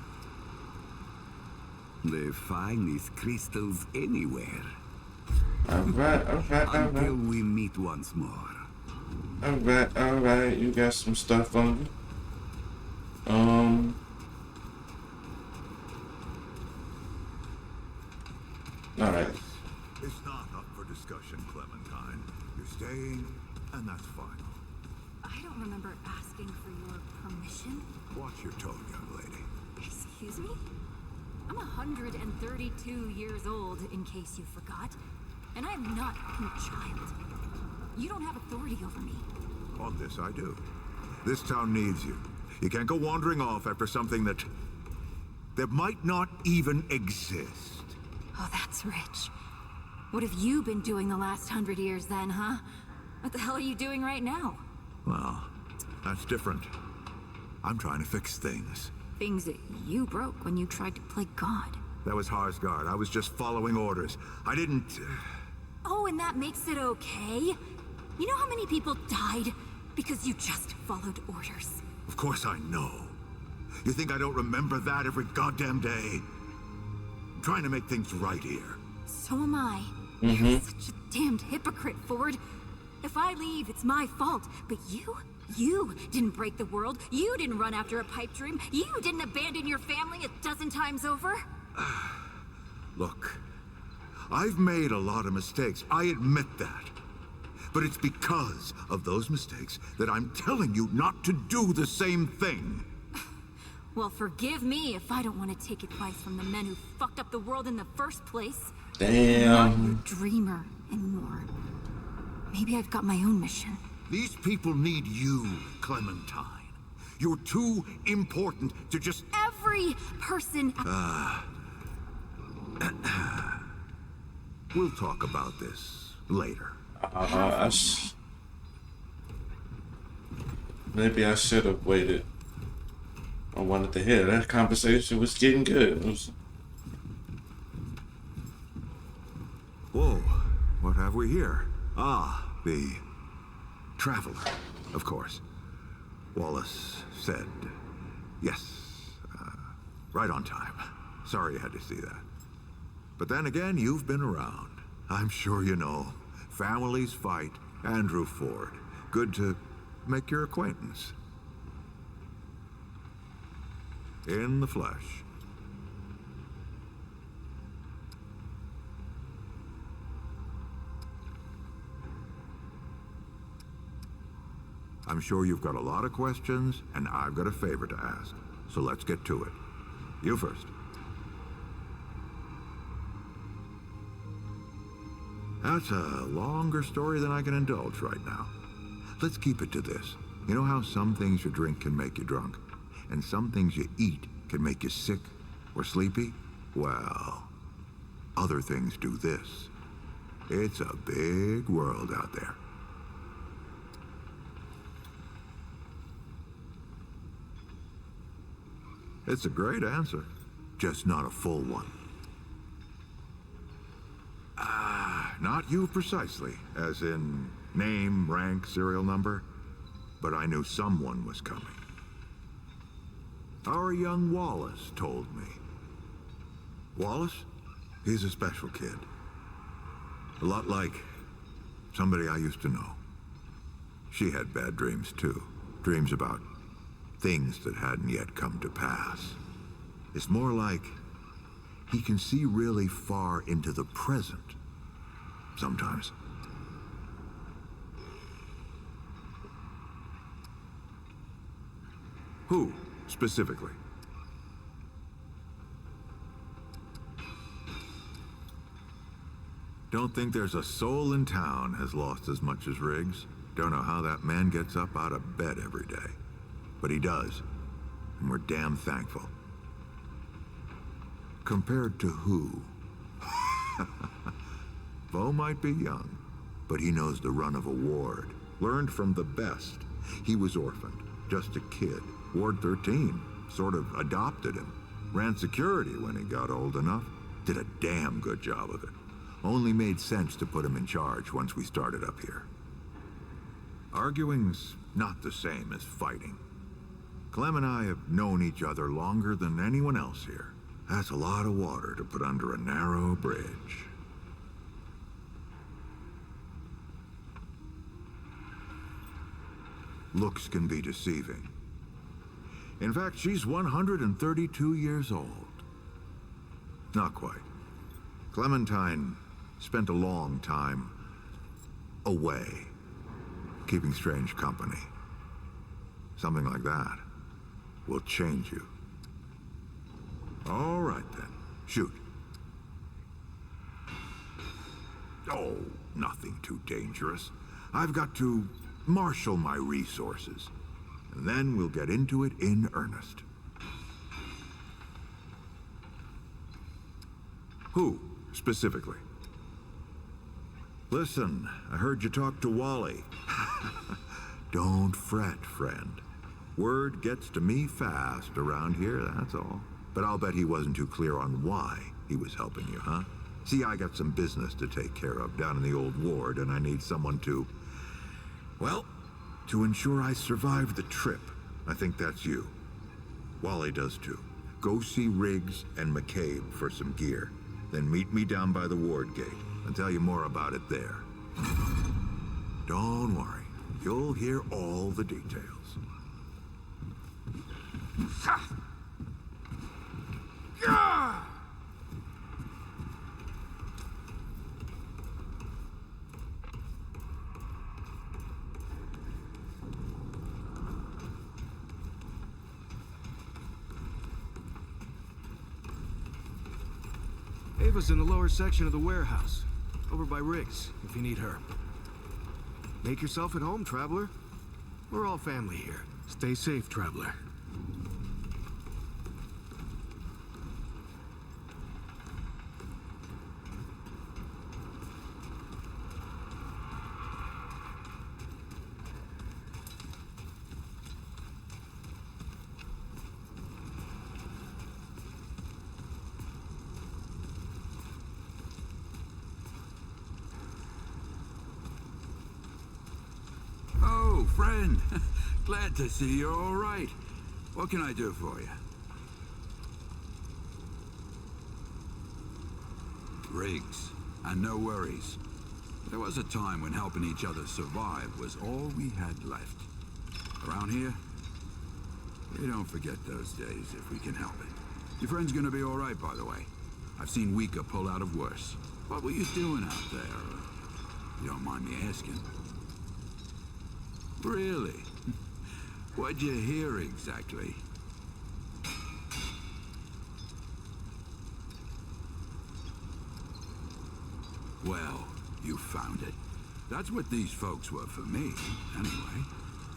The finest crystals anywhere.
Alright.
Until we meet once more.
Alright. You got some stuff on you. Alright.
It's not up for discussion, Clementine. You're staying, and that's final.
I don't remember asking for your permission.
Watch your tone, young lady.
Excuse me? I'm 132 years old, in case you forgot. And I'm not a child. You don't have authority over me.
On this, I do. This town needs you. You can't go wandering off after something that might not even exist.
Oh, that's rich. What have you been doing the last 100 years then, huh? What the hell are you doing right now?
Well, that's different. I'm trying to fix things.
Things that you broke when you tried to play God.
That was Harsgard. I was just following orders. I didn't...
Oh, and that makes it okay? You know how many people died because you just followed orders?
Of course I know. You think I don't remember that every goddamn day? I'm trying to make things right here.
So am I. You're such a damned hypocrite, Ford. If I leave, it's my fault. But you didn't break the world. You didn't run after a pipe dream. You didn't abandon your family 12 times over.
Look, I've made a lot of mistakes. I admit that. But it's because of those mistakes that I'm telling you not to do the same thing.
Well, forgive me if I don't want to take advice from the men who fucked up the world in the first place.
Damn.
I'm not your dreamer anymore. Maybe I've got my own mission.
These people need you, Clementine. You're too important to just...
Every person...
We'll talk about this later.
Maybe I should have waited. I wanted to hear that conversation was getting good.
Whoa, what have we here? Ah, the Traveler, of course. Wallace said yes, right on time. Sorry you had to see that. But then again, you've been around. I'm sure you know. Families fight. Andrew Ford. Good to make your acquaintance. In the flesh. I'm sure you've got a lot of questions, and I've got a favor to ask. So let's get to it. You first. That's a longer story than I can indulge right now. Let's keep it to this. You know how some things you drink can make you drunk, and some things you eat can make you sick or sleepy? Well, other things do this. It's a big world out there. It's a great answer, just not a full one. Not you precisely, as in name, rank, serial number, but I knew someone was coming. Our young Wallace told me. Wallace? He's a special kid. A lot like somebody I used to know. She had bad dreams too. Dreams about things that hadn't yet come to pass. It's more like he can see really far into the present. Sometimes. Who, specifically? Don't think there's a soul in town has lost as much as Riggs. Don't know how that man gets up out of bed every day. But he does. And we're damn thankful. Compared to who? Bo might be young, but he knows the run of a ward. Learned from the best. He was orphaned, just a kid. Ward 13 sort of adopted him. Ran security when he got old enough. Did a damn good job of it. Only made sense to put him in charge once we started up here. Arguing's not the same as fighting. Clem and I have known each other longer than anyone else here. That's a lot of water to put under a narrow bridge. Looks can be deceiving. In fact, she's 132 years old. Not quite. Clementine spent a long time away, keeping strange company. Something like that will change you. All right then, shoot. Oh, nothing too dangerous. I've got to marshal my resources, and then we'll get into it in earnest. Who, specifically? Listen, I heard you talk to Wally. Don't fret, friend. Word gets to me fast around here, that's all. But I'll bet he wasn't too clear on why he was helping you, huh? See, I got some business to take care of down in the old ward, and I need someone to, well, to ensure I survive the trip. I think that's you. Wally does too. Go see Riggs and McCabe for some gear. Then meet me down by the ward gate. I'll tell you more about it there. Don't worry. You'll hear all the details.
Ava's in the lower section of the warehouse, over by Riggs, if you need her. Make yourself at home, traveler. We're all family here. Stay safe, traveler.
Oh, friend. Glad to see you're all right. What can I do for you? Riggs, and no worries. There was a time when helping each other survive was all we had left. Around here, we don't forget those days if we can help it. Your friend's gonna be all right, by the way. I've seen weaker pull out of worse. What were you doing out there? You don't mind me asking? Really? What'd you hear exactly? Well, you found it. That's what these folks were for me, anyway.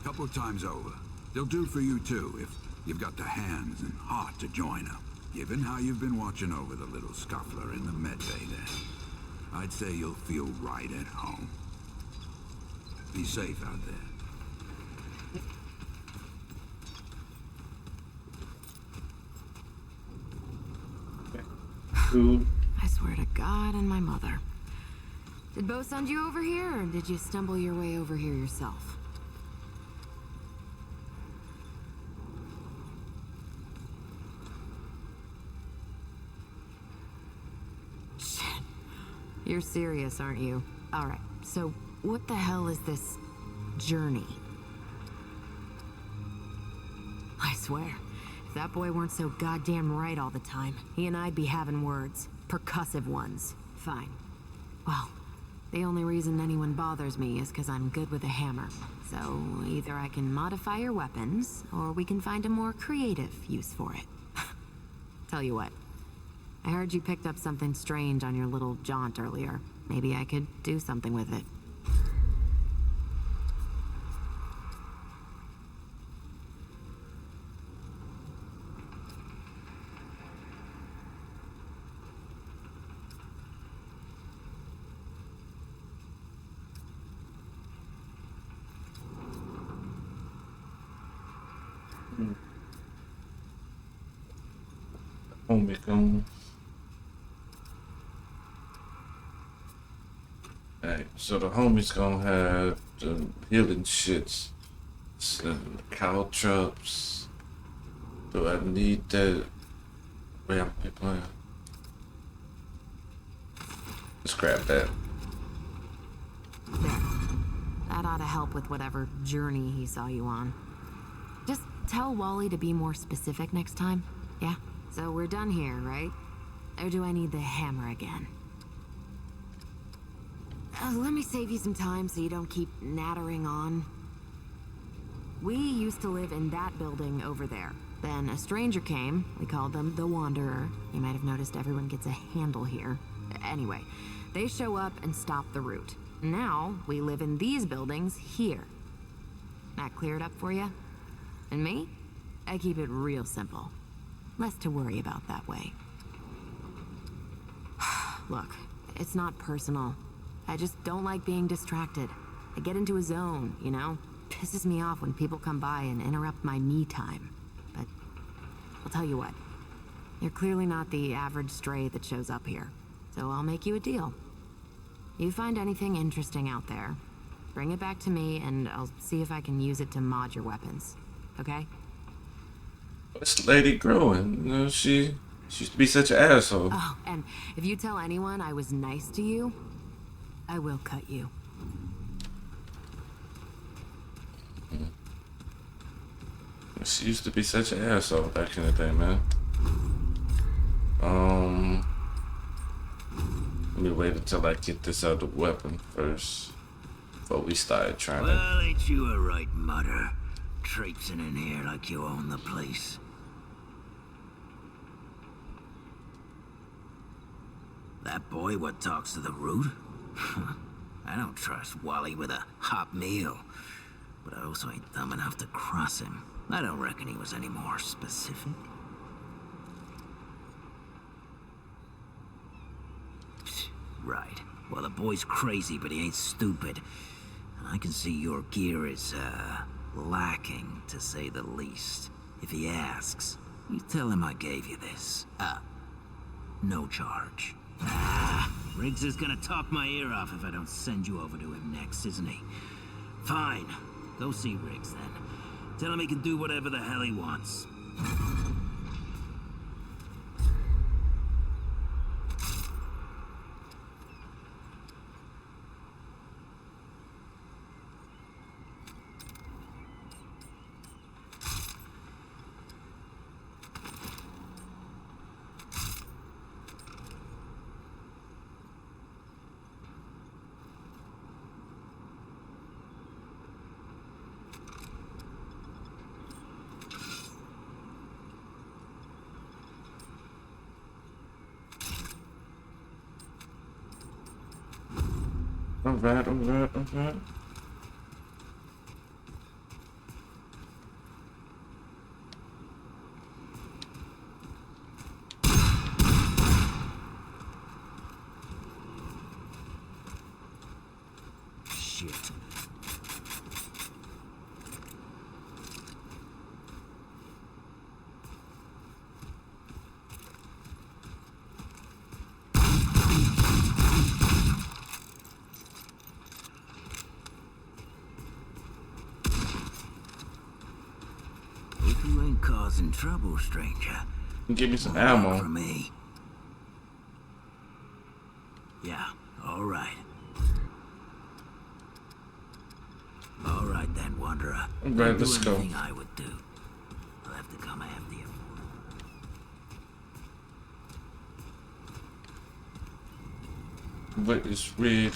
Couple of times over. They'll do for you too, if you've got the hands and heart to join them. Given how you've been watching over the little scuffler in the med bay there, I'd say you'll feel right at home. Be safe out there.
Who?
I swear to God and my mother. Did Bo send you over here, or did you stumble your way over here yourself? Shit. You're serious, aren't you? Alright, so what the hell is this journey? I swear, if that boy weren't so goddamn right all the time, he and I'd be having words. Percussive ones. Fine. Well, the only reason anyone bothers me is because I'm good with a hammer. So either I can modify your weapons, or we can find a more creative use for it. Tell you what, I heard you picked up something strange on your little jaunt earlier. Maybe I could do something with it.
Homie gone. Alright, so the homie's gonna have the healing shits. Some caltrops. Do I need that? Wait, I'm playing. Let's grab that.
There. That ought to help with whatever journey he saw you on. Just tell Wally to be more specific next time, yeah? So we're done here, right? Or do I need the hammer again? Let me save you some time so you don't keep nattering on. We used to live in that building over there. Then a stranger came. We called them the Wanderer. You might have noticed everyone gets a handle here. Anyway, they show up and stop the route. Now, we live in these buildings here. That cleared up for you? And me? I keep it real simple. Less to worry about that way. Look, it's not personal. I just don't like being distracted. I get into a zone, you know? Pisses me off when people come by and interrupt my me time. But I'll tell you what. You're clearly not the average stray that shows up here. So I'll make you a deal. You find anything interesting out there, bring it back to me and I'll see if I can use it to mod your weapons. Okay?
This lady growing, you know, she used to be such an asshole.
Oh, and if you tell anyone I was nice to you, I will cut you.
She used to be such an asshole back in the day, man. Let me wait until I get this other weapon first before we start trying to.
Well, ain't you a right mutter? Traipsing in here like you own the place. That boy what talks to the root? I don't trust Wally with a hot meal. But I also ain't dumb enough to cross him. I don't reckon he was any more specific. Right. Well, the boy's crazy, but he ain't stupid. And I can see your gear is, lacking, to say the least. If he asks, you tell him I gave you this. No charge. Riggs is gonna talk my ear off if I don't send you over to him next, isn't he? Fine. Go see Riggs, then. Tell him he can do whatever the hell he wants.
Alright, alright, alright.
Shit. Hope you ain't causing trouble, stranger.
Give me some
Work
ammo.
for me. Yeah, all right. All right then, Wanderer.
Right,
Don't do
let's go.
anything I would do. I'll have to come after you.
What is rich?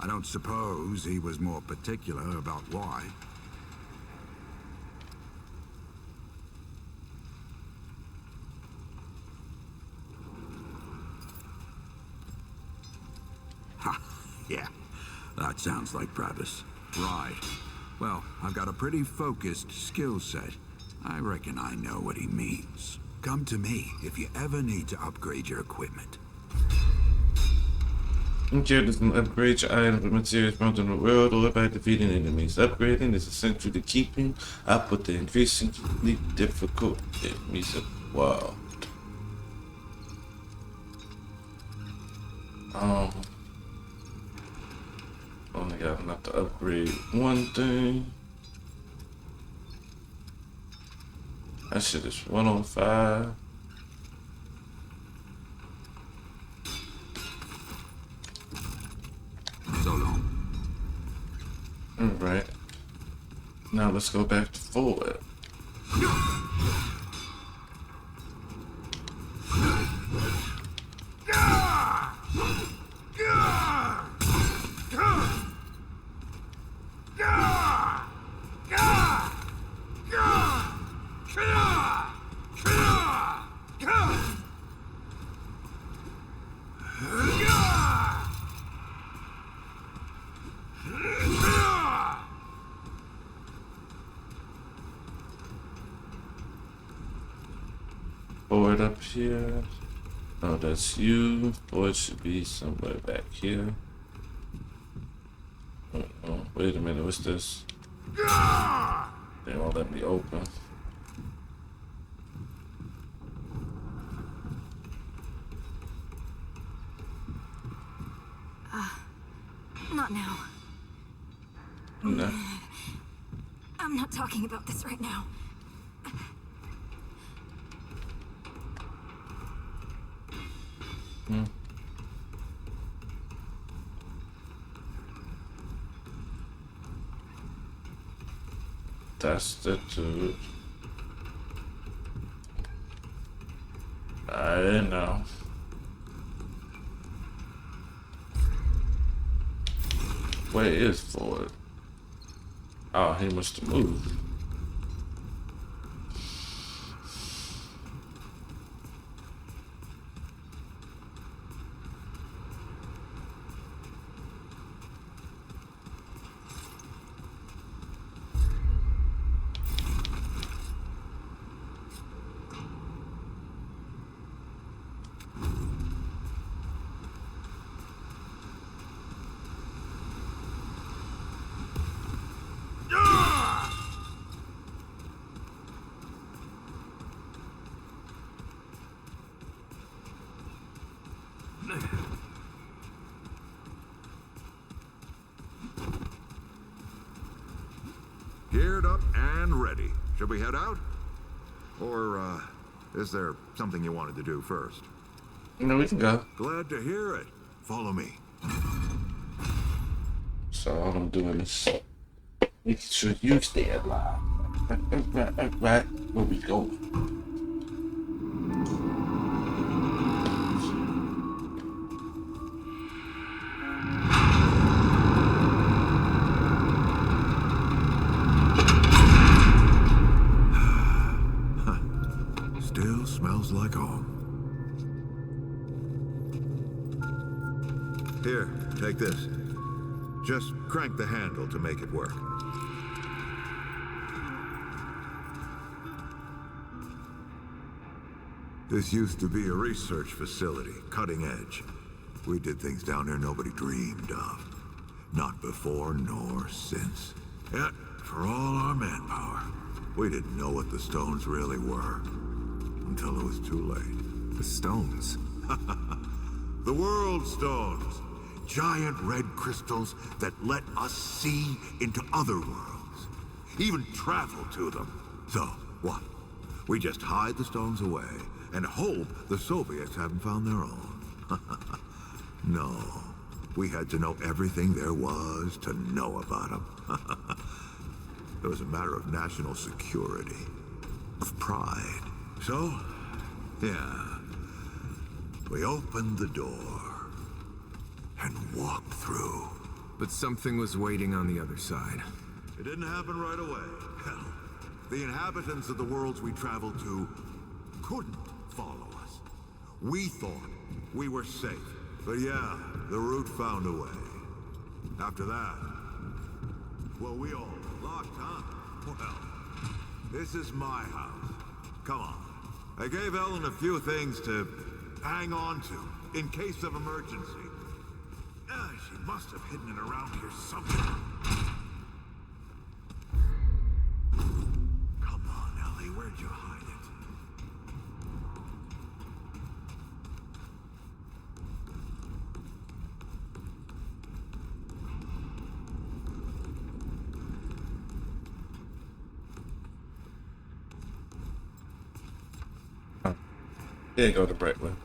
I don't suppose he was more particular about why.
Ha! Yeah, that sounds like Travis.
Right. Well, I've got a pretty focused skill set. I reckon I know what he means. Come to me if you ever need to upgrade your equipment.
Characters can upgrade your items with materials found in the world or by defeating enemies. Upgrading is essential to keeping up with the increasingly difficult enemies of the world. Only got enough to upgrade one thing. That shit is 105.
So long.
Alright. Now let's go back to forward. Forward up here. Oh, that's you. Forward should be somewhere back here. Oh, wait a minute, what's this? They won't let me open.
Not now.
No.
I'm not talking about this right now.
That's the dude. I didn't know. Where is Ford? Oh, he must have moved.
Geared up and ready. Should we head out? Or, is there something you wanted to do first?
No, we can go.
Glad to hear it. Follow me.
So all I'm doing is making sure you stay alive. Right, where we going?
Still smells like home.
Here, take this. Just crank the handle to make it work. This used to be a research facility, cutting edge. We did things down here nobody dreamed of. Not before nor since. Yet, for all our manpower, we didn't know what the stones really were. Until it was too late.
The stones?
The world stones. Giant red crystals that let us see into other worlds. Even travel to them. So, what? We just hide the stones away and hope the Soviets haven't found their own. No. We had to know everything there was to know about them. It was a matter of national security. Of pride. So, yeah. We opened the door and walked through.
But something was waiting on the other side.
It didn't happen right away. Hell, the inhabitants of the worlds we traveled to couldn't follow us. We thought we were safe. But yeah, the root found a way. After that, well, we all locked, huh? Well, this is my house. Come on. I gave Ellen a few things to hang on to in case of emergency. She must have hidden it around here somewhere. Come on, Ellie, where'd you hide it?
There you go, the bright one.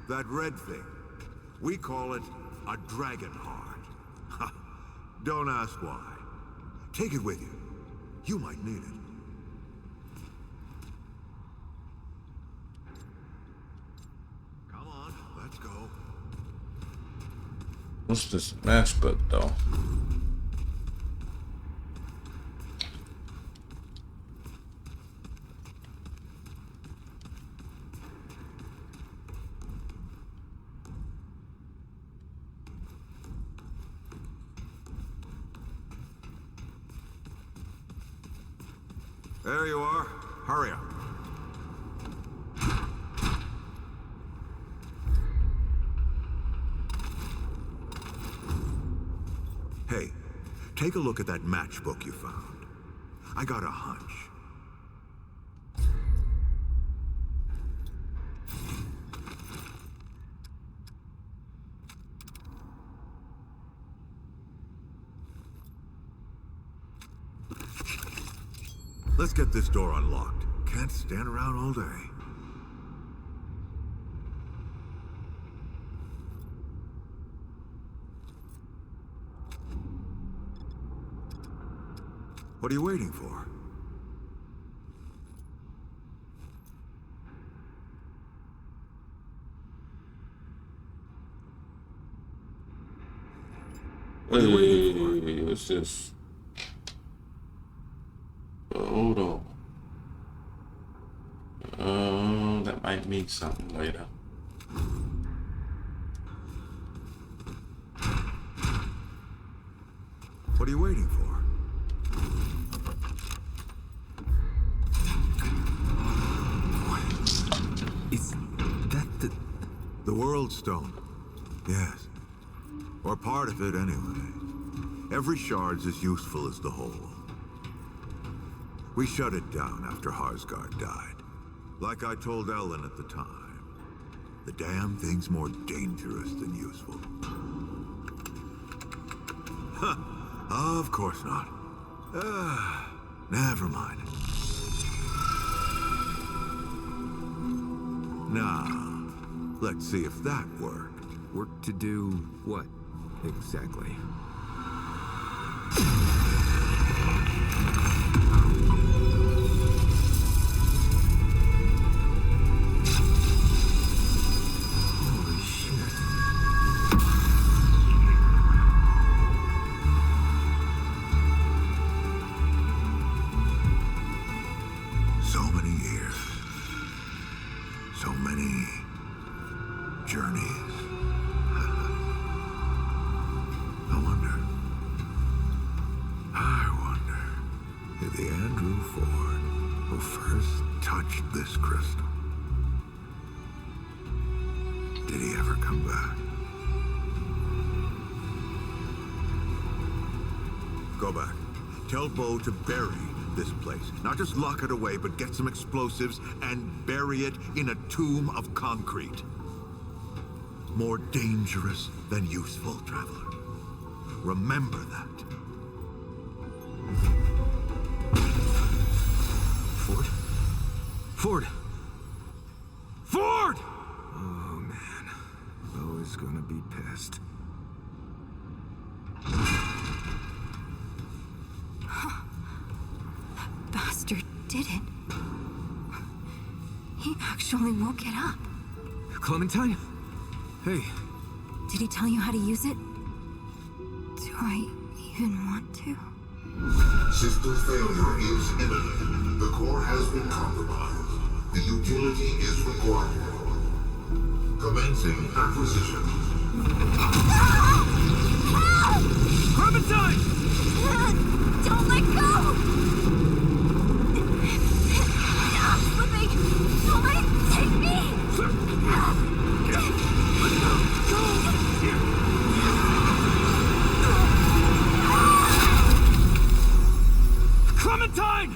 That red thing, we call it a dragon heart. Don't ask why. Take it with you. You might need it. Come on, let's go.
What's this matchbook though?
There you are. Hurry up. Hey, take a look at that matchbook you found. I got a hunch. Let's get this door unlocked. Can't stand around all day. What are you waiting for? What are you waiting for?
What's this? Hold on. That might mean something later.
What are you waiting for?
Is that
the World Stone? Yes. Or part of it, anyway. Every shard's as useful as the whole. We shut it down after Harsgard died. Like I told Ellen at the time. The damn thing's more dangerous than useful. Huh. Of course not. Never mind. Now, let's see if that worked.
Work to do what, exactly? Holy shit.
many years. So many journeys. I wonder if the Andrew Ford who first touched this crystal, did he ever come back? Go back. Tell Bo to bury this place. Not just lock it away, but get some explosives and bury it in a tomb of concrete. More dangerous than useful, traveler. Remember that. Ford? Ford! Ford!
Oh, man. Bo is gonna be pissed.
That bastard did it. He actually woke it up.
Clementine? Hey.
Did he tell you how to use it? Do I even want to?
System failure is imminent. The core has been compromised. The utility is required. Commencing acquisition.
Clementine!
Don't let go! I'm slipping! Don't let it take me!
Clementine!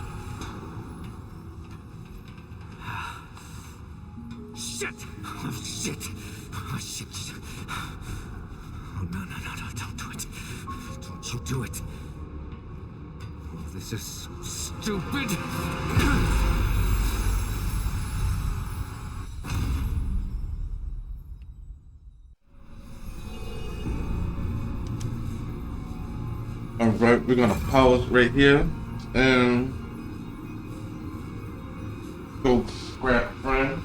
Shit! Oh, shit! Oh, shit! Oh, no, don't do it. Don't you do it. Oh, this is so stupid.
Alright, we're gonna pause right here and go scrap frame.